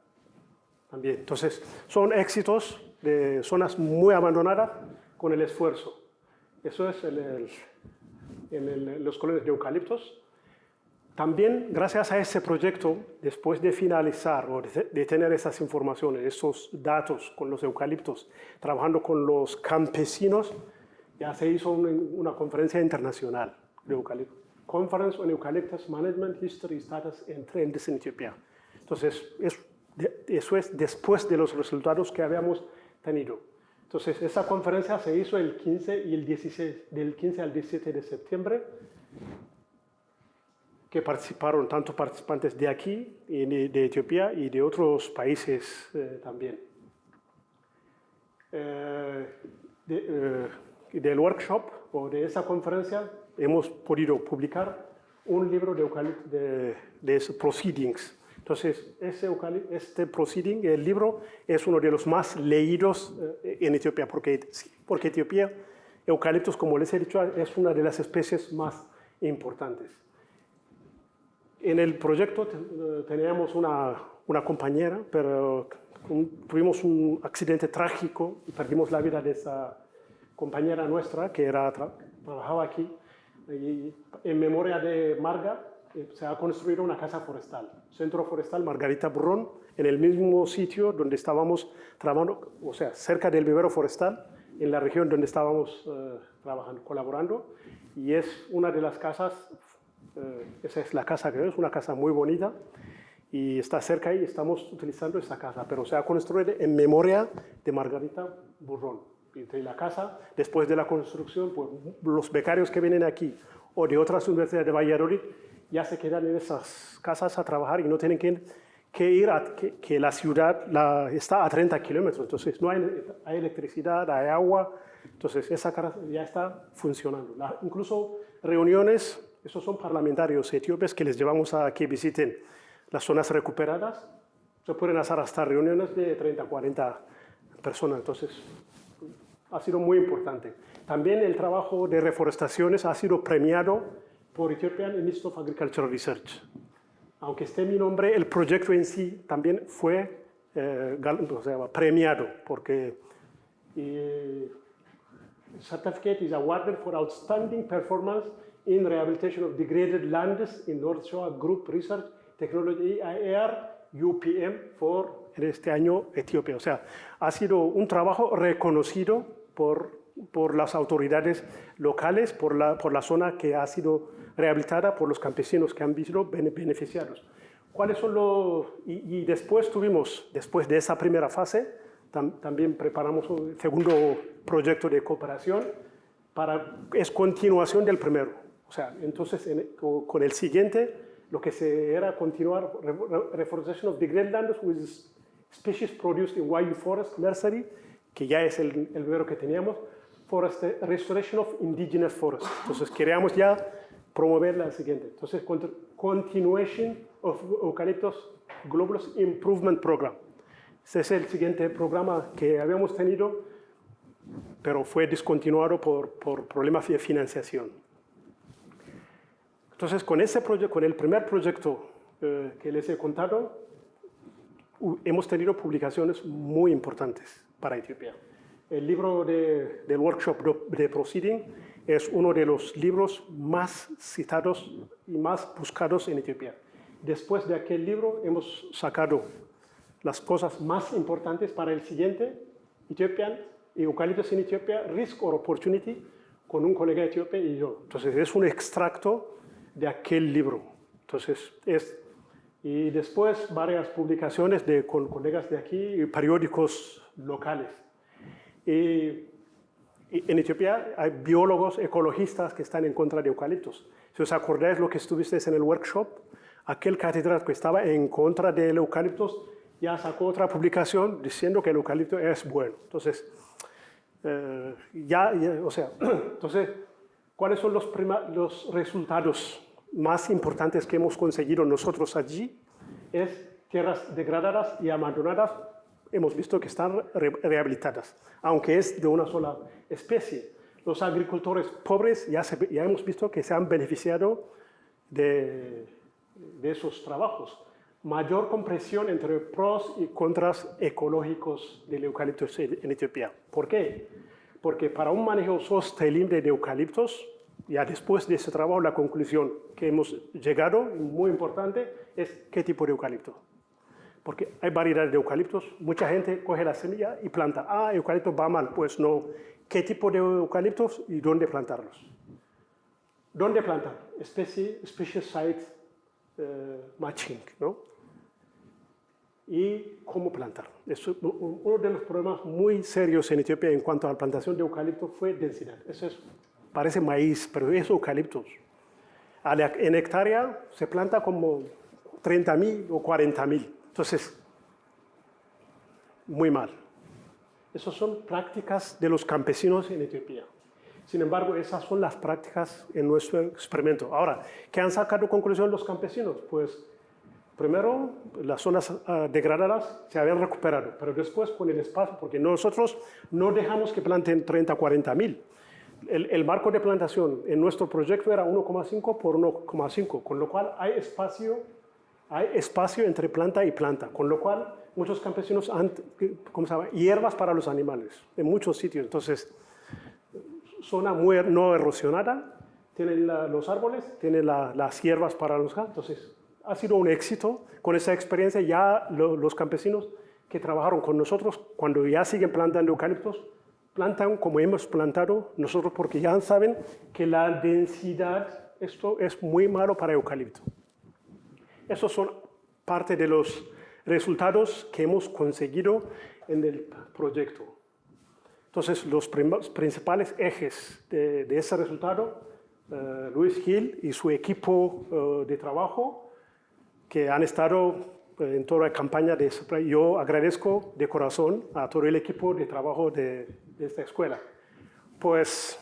También. Entonces, son éxitos de zonas muy abandonadas con el esfuerzo. Eso es los colores de eucaliptos. También, gracias a ese proyecto, después de finalizar o de tener esas informaciones, esos datos con los eucaliptos, trabajando con los campesinos, ya se hizo una conferencia internacional de eucaliptos. Conference on Eucalyptus Management, History, Status and Trends in Ethiopia. Entonces, eso es después de los resultados que habíamos tenido. Entonces, esa conferencia se hizo el 15 y el 16, del 15 al 17 de septiembre, que participaron tanto participantes de aquí, de Etiopía y de otros países también. Del workshop o de esa conferencia hemos podido publicar un libro de proceedings. Entonces, este proceeding, el libro, es uno de los más leídos en Etiopía, porque Etiopía, eucaliptos, como les he dicho, es una de las especies más importantes. En el proyecto teníamos una compañera, pero tuvimos un accidente trágico y perdimos la vida de esa compañera nuestra que trabajaba aquí. Y en memoria de Marga se ha construido una casa forestal, Centro Forestal Margarita Burrón, en el mismo sitio donde estábamos trabajando, o sea, cerca del vivero forestal, en la región donde estábamos colaborando. Y es una de las casas, esa es la casa que es una casa muy bonita y está cerca y estamos utilizando esa casa, pero se ha construido en memoria de Margarita Burrón. Y la casa, después de la construcción, pues, los becarios que vienen aquí o de otras universidades de Valladolid ya se quedan en esas casas a trabajar y no tienen que ir que la ciudad está a 30 kilómetros, entonces no hay electricidad, hay agua, entonces esa casa ya está funcionando. Incluso reuniones, esos son parlamentarios etíopes que les llevamos a que visiten las zonas recuperadas, se pueden hacer hasta reuniones de 30, 40 personas, entonces ha sido muy importante. También el trabajo de reforestaciones ha sido premiado por Ethiopian Institute of Agricultural Research. Aunque esté mi nombre, el proyecto en sí también fue premiado, porque certificate is awarded for outstanding performance in rehabilitation of degraded lands in North Shoa Group Research Technology EIR UPM en este año Etiopía. O sea, ha sido un trabajo reconocido por las autoridades locales, por la zona que ha sido rehabilitada, por los campesinos que han visto beneficiados. ¿Cuáles son y después después de esa primera fase, también preparamos un segundo proyecto de cooperación es continuación del primero. O sea, entonces con el siguiente, lo que era continuar reforestation of degraded lands with species produced in wild forest nursery, que ya es el vivero que teníamos, restoration of indigenous forests. Entonces queríamos ya promover la siguiente. Entonces, continuation of Eucalyptus Global Improvement Program. Ese es el siguiente programa que habíamos tenido, pero fue discontinuado por problemas de financiación. Entonces, con el primer proyecto que les he contado, hemos tenido publicaciones muy importantes para Etiopía. El libro del workshop de Proceeding es uno de los libros más citados y más buscados en Etiopía. Después de aquel libro hemos sacado las cosas más importantes para el siguiente, Ethiopian Eucaliptus en Etiopía, Risk or Opportunity, con un colega etíope y yo. Entonces es un extracto de aquel libro. Entonces y después varias publicaciones con colegas de aquí y periódicos locales. Y en Etiopía hay biólogos ecologistas que están en contra de eucaliptos. Si os acordáis lo que estuvisteis en el workshop, aquel catedrático que estaba en contra del eucaliptos ya sacó otra publicación diciendo que el eucalipto es bueno. Entonces, entonces, ¿cuáles son los resultados más importantes que hemos conseguido nosotros allí? Es tierras degradadas y abandonadas, hemos visto que están rehabilitadas, aunque es de una sola especie. Los agricultores pobres ya hemos visto que se han beneficiado de esos trabajos. Mayor compresión entre pros y contras ecológicos del eucalipto en Etiopía. ¿Por qué? Porque para un manejo sostenible de eucaliptos, ya después de ese trabajo, la conclusión que hemos llegado, muy importante, es qué tipo de eucalipto. Porque hay variedades de eucaliptos, mucha gente coge la semilla y planta. Ah, eucalipto va mal, pues no. ¿Qué tipo de eucaliptos y dónde plantarlos? ¿Dónde plantar? Species site matching, ¿no? Y cómo plantar. Uno de los problemas muy serios en Etiopía en cuanto a la plantación de eucalipto fue densidad. Parece maíz, pero es eucaliptos. En hectárea se planta como 30.000 o 40.000. Entonces, muy mal. Esas son prácticas de los campesinos en Etiopía. Sin embargo, esas son las prácticas en nuestro experimento. Ahora, ¿qué han sacado conclusión los campesinos? Pues, primero, las zonas degradadas se habían recuperado, pero después con el espacio, porque nosotros no dejamos que planten 30, 40.000. El marco de plantación en nuestro proyecto era 1,5 por 1,5, con lo cual hay espacio entre planta y planta, con lo cual muchos campesinos han, ¿cómo se llama?, hierbas para los animales en muchos sitios. Entonces, zona muy no erosionada, tienen los árboles, tienen las hierbas para los gatos. Entonces, ha sido un éxito. Con esa experiencia ya los campesinos que trabajaron con nosotros, cuando ya siguen plantando eucaliptos, plantan como hemos plantado nosotros, porque ya saben que la densidad, esto es muy malo para eucalipto. Esos son parte de los resultados que hemos conseguido en el proyecto. Entonces, los principales ejes de ese resultado, Luis Gil y su equipo de trabajo, que han estado en toda la campaña de Spray. Yo agradezco de corazón a todo el equipo de trabajo de esta escuela. Pues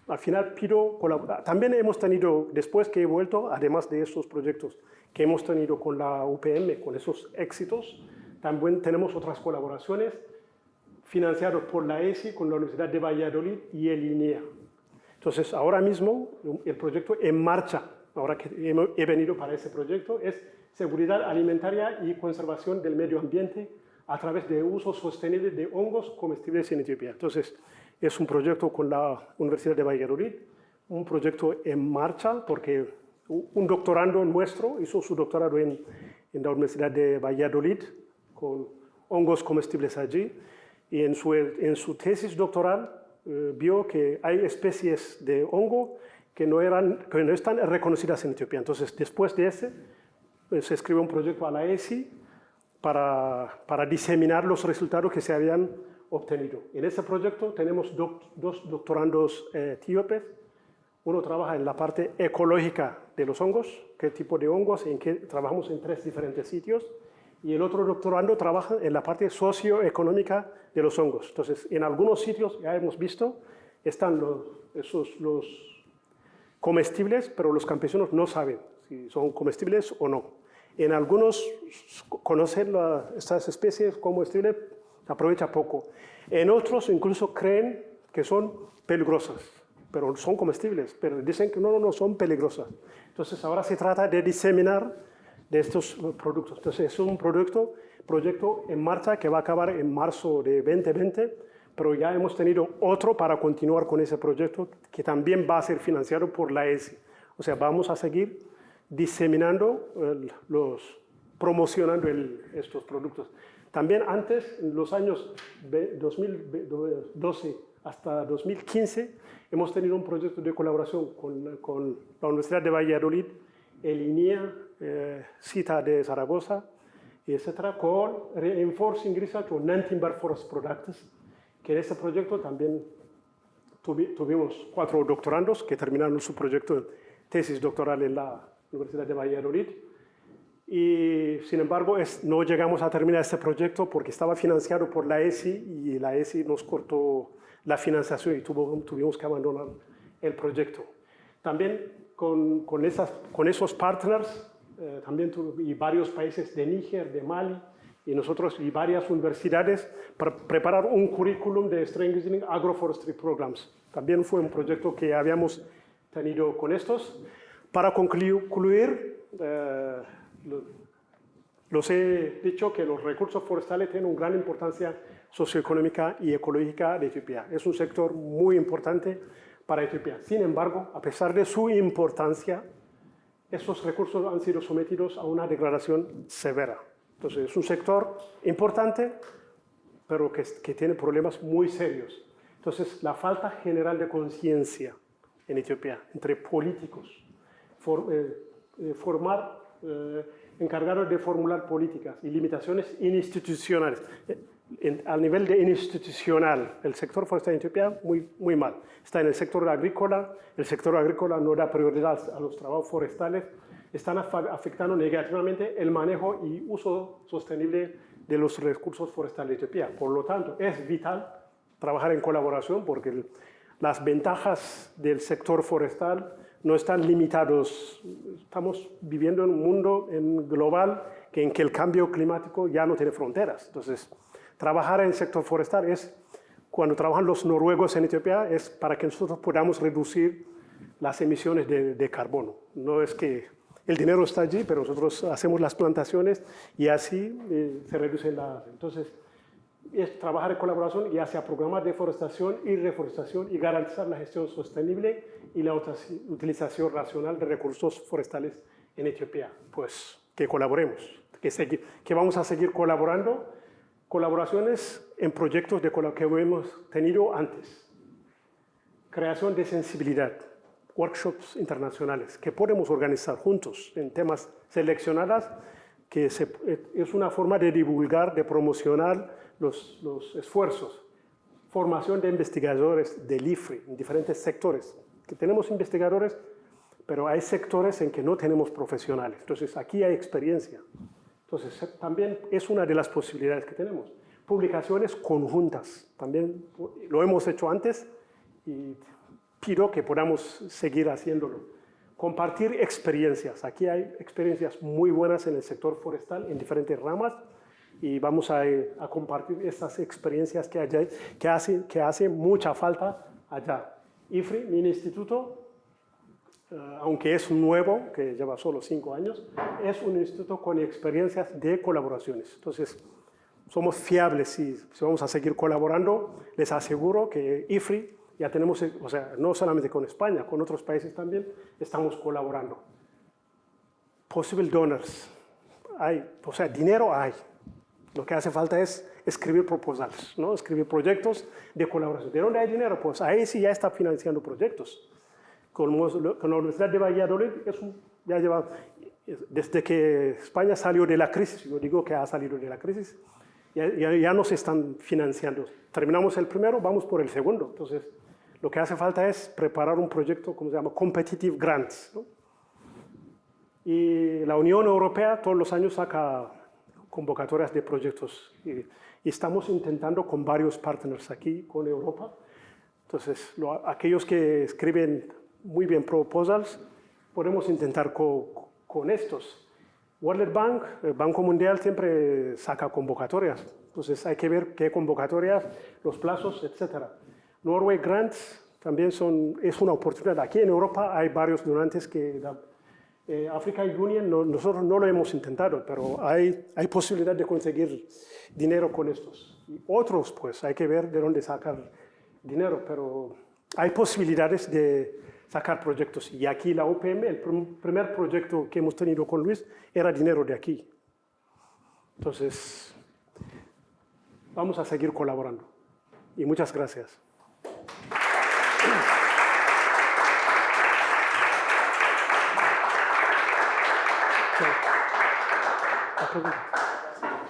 al final pido colaborar. También hemos tenido, después que he vuelto, además de estos proyectos que hemos tenido con la UPM, con esos éxitos, también tenemos otras colaboraciones financiadas por la ESI con la Universidad de Valladolid y el INEA. Entonces, ahora mismo, el proyecto en marcha, ahora que he venido para ese proyecto, es seguridad alimentaria y conservación del medio ambiente a través de uso sostenible de hongos comestibles en Etiopía. Entonces, es un proyecto con la Universidad de Valladolid, un proyecto en marcha, porque un doctorando nuestro hizo su doctorado en la Universidad de Valladolid con hongos comestibles allí, y en su tesis doctoral vio que hay especies de hongo que no están reconocidas en Etiopía. Entonces, después de ese, se escribió un proyecto a la ESI para diseminar los resultados que se habían obtenido. En ese proyecto tenemos dos doctorandos etíopes. Uno trabaja en la parte ecológica de los hongos, qué tipo de hongos, trabajamos en 3 diferentes sitios. Y el otro doctorando trabaja en la parte socioeconómica de los hongos. Entonces, en algunos sitios, ya hemos visto, están los comestibles, pero los campesinos no saben si son comestibles o no. En algunos, conocer estas especies comestibles se aprovecha poco. En otros, incluso creen que son peligrosas, pero son comestibles, pero dicen que no son peligrosas. Entonces, ahora se trata de diseminar de estos productos. Entonces, es un proyecto en marcha que va a acabar en marzo de 2020 pero ya hemos tenido otro para continuar con ese proyecto que también va a ser financiado por la ESI. O sea, vamos a seguir diseminando, promocionando estos productos. También antes, en los años 2012 hasta 2015, hemos tenido un proyecto de colaboración con la Universidad de Valladolid, el INIA, CITA de Zaragoza, etc., con Reinforcing Research on Non-Timber Forest Products, que en este proyecto también tuvimos 4 doctorandos que terminaron su proyecto de tesis doctoral en la Universidad de Valladolid. Y sin embargo, no llegamos a terminar este proyecto porque estaba financiado por la ESI y la ESI nos cortó la financiación y tuvimos que abandonar el proyecto. También con esos partners, también y varios países de Níger, de Mali, y nosotros y varias universidades para preparar un currículum de Strengthening Agroforestry Programs. También fue un proyecto que habíamos tenido con estos. Para concluir, los he dicho que los recursos forestales tienen una gran importancia socioeconómica y ecológica de Etiopía. Es un sector muy importante para Etiopía. Sin embargo, a pesar de su importancia, estos recursos han sido sometidos a una degradación severa. Entonces, es un sector importante, pero que tiene problemas muy serios. Entonces, la falta general de conciencia en Etiopía entre políticos, encargados de formular políticas y limitaciones institucionales. Al nivel de institucional, el sector forestal en Etiopía muy mal. Está en el sector agrícola no da prioridad a los trabajos forestales, están afectando negativamente el manejo y uso sostenible de los recursos forestales de Etiopía. Por lo tanto, es vital trabajar en colaboración porque las ventajas del sector forestal no están limitados. Estamos viviendo en un mundo global en que el cambio climático ya no tiene fronteras. Entonces, trabajar en el sector forestal cuando trabajan los noruegos en Etiopía, es para que nosotros podamos reducir las emisiones de carbono. No es que el dinero está allí, pero nosotros hacemos las plantaciones y así se reducen las... Entonces, es trabajar en colaboración y hacia programas de deforestación y reforestación y garantizar la gestión sostenible y la utilización racional de recursos forestales en Etiopía. Pues que colaboremos, que vamos a seguir colaborando, colaboraciones en proyectos que hemos tenido antes, creación de sensibilidad, workshops internacionales que podemos organizar juntos en temas seleccionados, que es una forma de divulgar, de promocionar los esfuerzos, formación de investigadores del IFRI en diferentes sectores, que tenemos investigadores, pero hay sectores en que no tenemos profesionales, entonces aquí hay experiencia. Entonces también es una de las posibilidades que tenemos. Publicaciones conjuntas, también lo hemos hecho antes y pido que podamos seguir haciéndolo. Compartir experiencias, aquí hay experiencias muy buenas en el sector forestal en diferentes ramas, y vamos a compartir estas experiencias que hacen mucha falta allá. IFRI, mi instituto, aunque es nuevo, que lleva solo 5 años, es un instituto con experiencias de colaboraciones. Entonces, somos fiables si vamos a seguir colaborando. Les aseguro que IFRI ya tenemos, o sea, no solamente con España, con otros países también estamos colaborando. Possible donors, o sea, dinero hay. Lo que hace falta es escribir proposals, ¿no? Escribir proyectos de colaboración. ¿De dónde hay dinero? Pues ahí sí ya está financiando proyectos. Con la Universidad de Valladolid, ya lleva, desde que España salió de la crisis, yo digo que ha salido de la crisis, ya nos están financiando. Terminamos el primero, vamos por el segundo. Entonces, lo que hace falta es preparar un proyecto, ¿cómo se llama? Competitive Grants, ¿no? Y la Unión Europea todos los años saca convocatorias de proyectos y estamos intentando con varios partners aquí, con Europa. Entonces, aquellos que escriben muy bien proposals, podemos intentar con estos. World Bank, el Banco Mundial siempre saca convocatorias, entonces hay que ver qué convocatorias, los plazos, etc. Norway Grants también es una oportunidad. Aquí en Europa hay varios donantes que African Union, nosotros no lo hemos intentado, pero hay posibilidad de conseguir dinero con estos. Y otros, pues hay que ver de dónde sacar dinero, pero hay posibilidades de sacar proyectos. Y aquí la UPM, el primer proyecto que hemos tenido con Luis era dinero de aquí. Entonces, vamos a seguir colaborando. Y muchas gracias.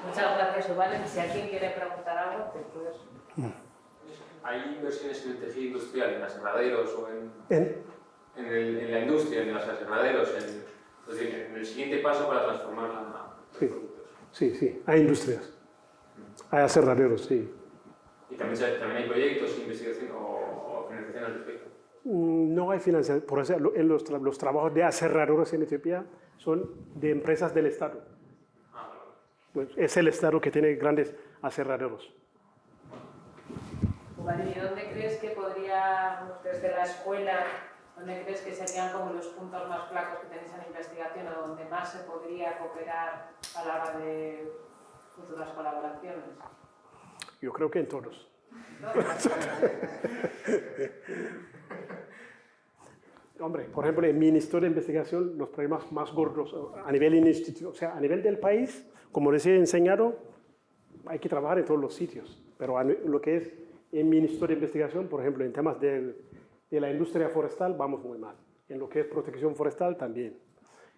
Muchas gracias, Uvalen. Si alguien quiere preguntar algo, te puedes... ¿Hay inversiones en el tejido industrial, en aserraderos o en la industria, en los aserraderos, en el siguiente paso para transformarla en productos? Sí, hay industrias. Hay aserraderos, sí. ¿Y también hay proyectos, investigación o financiación al respecto? No hay financiación. Por eso los trabajos de aserraderos en Etiopía son de empresas del Estado. Pues es el Estado que tiene grandes aserraderos. ¿Y dónde crees que podría, desde la escuela, dónde crees que serían como los puntos más flacos que tenéis en la investigación o donde más se podría cooperar a la hora de futuras colaboraciones? Yo creo que en todos. Hombre, por ejemplo, en mi Ministerio de Investigación, los problemas más gordos a nivel instituto, o sea, a nivel del país, como les he enseñado, hay que trabajar en todos los sitios. Pero lo que es en mi Ministerio de Investigación, por ejemplo, en temas de la industria forestal, vamos muy mal. En lo que es protección forestal, también.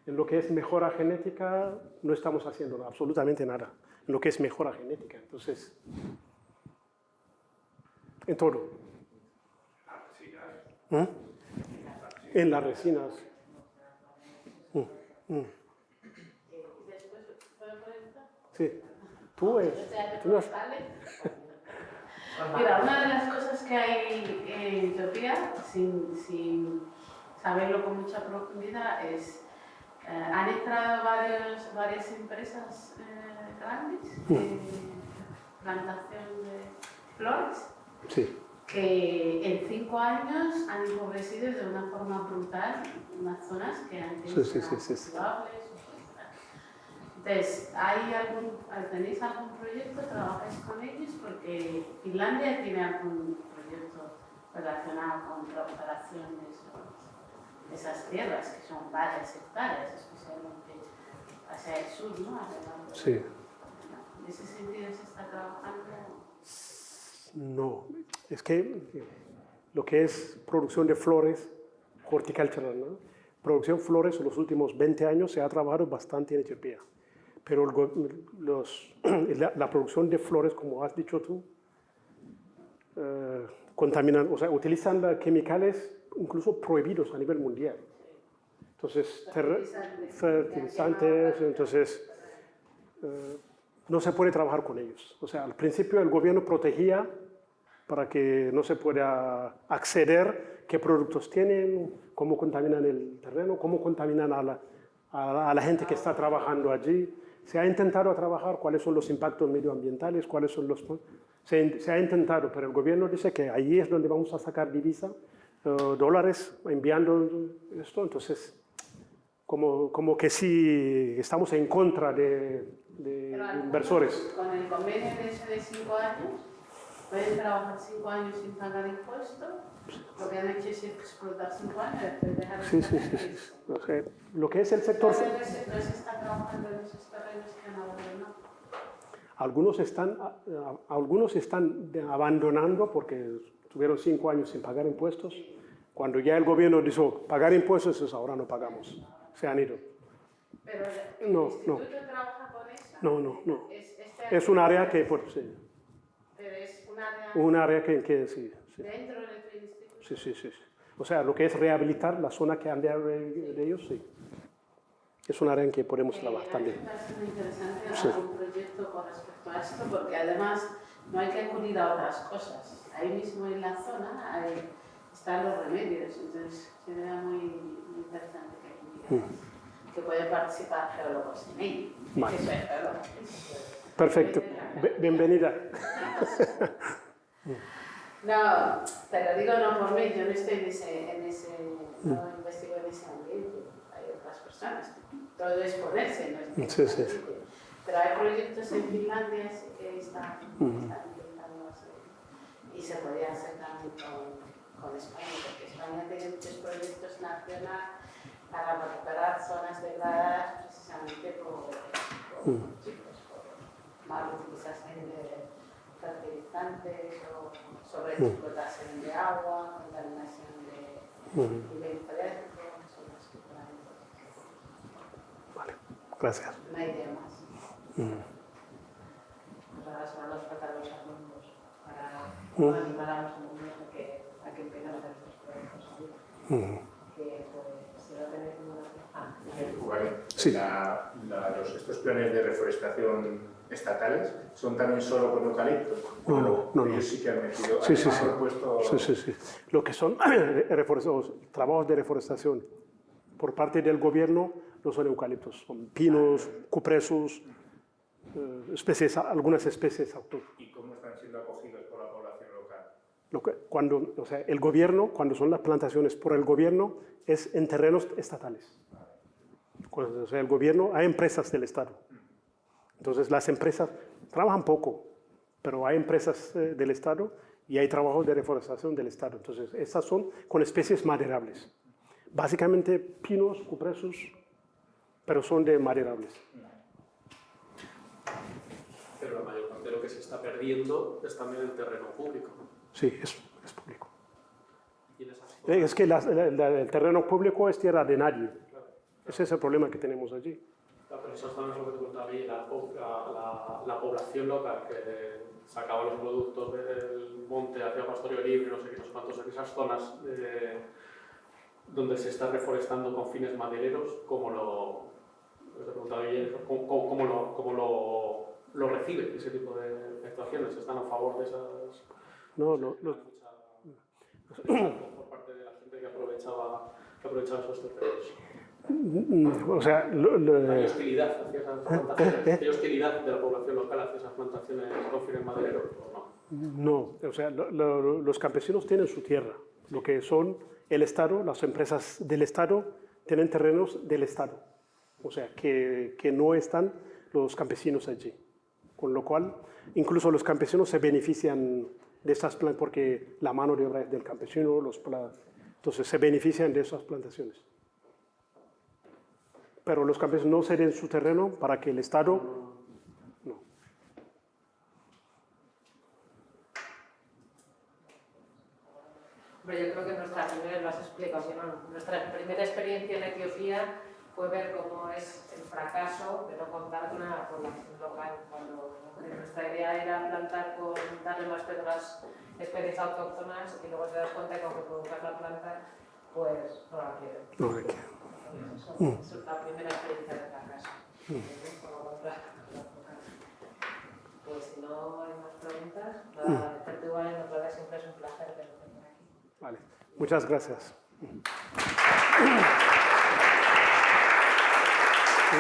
En lo que es mejora genética, no estamos haciendo absolutamente nada. En lo que es mejora genética. Entonces, en todo. ¿Eh? En las resinas. Sí. Tú no... Mira, una de las cosas que hay en Etiopía, sin saberlo con mucha profundidad, es han entrado varias empresas grandes de plantación de flores, Sí. que en 5 años han empobrecido de una forma brutal unas zonas que antes eran cultivables. Entonces, ¿tenéis algún proyecto? ¿Trabajáis con ellos? Porque Finlandia tiene algún proyecto relacionado con la operación de esas tierras, que son varias hectáreas, especialmente hacia el sur, ¿no? Sí. ¿En ese sentido se está trabajando? No, es que lo que es producción de flores, horticultural, ¿no? Producción de flores en los últimos 20 años se ha trabajado bastante en Etiopía. Pero la producción de flores, como has dicho tú, contaminan, o sea, utilizan químicos incluso prohibidos a nivel mundial. Entonces, fertilizantes, entonces no se puede trabajar con ellos. O sea, al principio el gobierno protegía para que no se pueda acceder qué productos tienen, cómo contaminan el terreno, cómo contaminan a la gente que está trabajando allí. Se ha intentado trabajar cuáles son los impactos medioambientales, cuáles son los... Se ha intentado, pero el gobierno dice que ahí es donde vamos a sacar divisa, dólares, enviando esto. Entonces, como que sí estamos en contra de inversores. Con el convenio de 5 años, pueden trabajar 5 años sin pagar impuestos. Lo que han hecho es explotar 5 años después dejar de Sí. O sea, lo que es el sector... ¿No se está trabajando en esos terrenos que han abandonado? Algunos están abandonando porque tuvieron 5 años sin pagar impuestos. Cuando ya el gobierno dijo pagar impuestos, pues ahora no pagamos. Se han ido. ¿Pero el instituto trabaja con eso? No. Es un área que... sí. Pero es un área... Un área que sí. ¿Dentro de tu instituto? Sí. O sea, lo que es rehabilitar la zona que han de ellos, sí. Es un área en que podemos trabajar también. Me parece muy interesante algún proyecto con respecto a esto, porque además no hay que acudir a otras cosas. Ahí mismo en la zona están los remedios, entonces sería muy interesante que pueden participar geólogos en ello. Vale. Eso es geólogo. Perfecto. Bienvenida. No, te lo digo no por mí, yo no estoy no investigo en ese ambiente, hay otras personas. Todo es ponerse, no es Sí. Pero hay proyectos en Finlandia que están intentando hacer. Y se podría hacer también con España, porque España tiene muchos proyectos nacionales para recuperar zonas degradadas precisamente por mala utilización de fertilizantes o sobreexplotación de agua, contaminación de nivel freático, son las que por ahí. Vale, gracias. Una idea más. Ahora son los faltan los alumnos para animar a los alumnos a que empiecen a hacer estos proyectos. Que pues si no tenéis ninguna... Sí. Estos planes de reforestación estatales son también solo con eucalipto. No. Ellos sí que han metido. Sí. Propuesto... Sí. Lo que son trabajos de reforestación por parte del gobierno no son eucaliptos, son pinos, cupresos, algunas especies autóctonas. ¿Y cómo están siendo acogidos por la población local? El gobierno, cuando son las plantaciones por el gobierno, es en terrenos estatales. El gobierno, hay empresas del Estado. Entonces las empresas trabajan poco, pero hay empresas del Estado y hay trabajos de reforestación del Estado. Entonces estas son con especies maderables. Básicamente pinos, cupresos, pero son de maderables. Pero la mayor parte de lo que se está perdiendo es también el terreno público. Sí, es público. Es que el terreno público es tierra de nadie. Claro. Ese es el problema que tenemos allí. Claro, pero esas zonas, lo que te contaba ahí, la población local que sacaba los productos del monte hacia pastoreo libre, no sé qué, no sé cuántos, en esas zonas donde se está reforestando con fines madereros, ¿cómo lo recibe ese tipo de actuaciones? ¿Están a favor de esas? No. Por parte de la gente que aprovechaba esos terrenos. O sea, ¿Hay hostilidad hacia esas plantaciones? ¿Hay hostilidad de la población local hacia esas plantaciones con fines madereros o no? No, o sea, los campesinos tienen su tierra. Lo que son el Estado, las empresas del Estado tienen terrenos del Estado. O sea, que no están los campesinos allí. Con lo cual, incluso los campesinos se benefician de estas plantas porque la mano de obra es del campesino, entonces se benefician de esas plantaciones. Pero los campesinos no ceden su terreno para que el Estado... No. Hombre, yo creo que nuestra primera experiencia en Etiopía fue ver cómo es el fracaso de no contar con una población local. Cuando nuestra idea era darle más peso a las especies autóctonas y luego te das cuenta que aunque produzcas la planta, pues no la quieren. No hay que... Eso es la primera experiencia de fracaso. Pues si no hay más preguntas, nada, hacerte igual en otra vez siempre es un placer tenerte por aquí. Vale, muchas gracias. ¿Sí?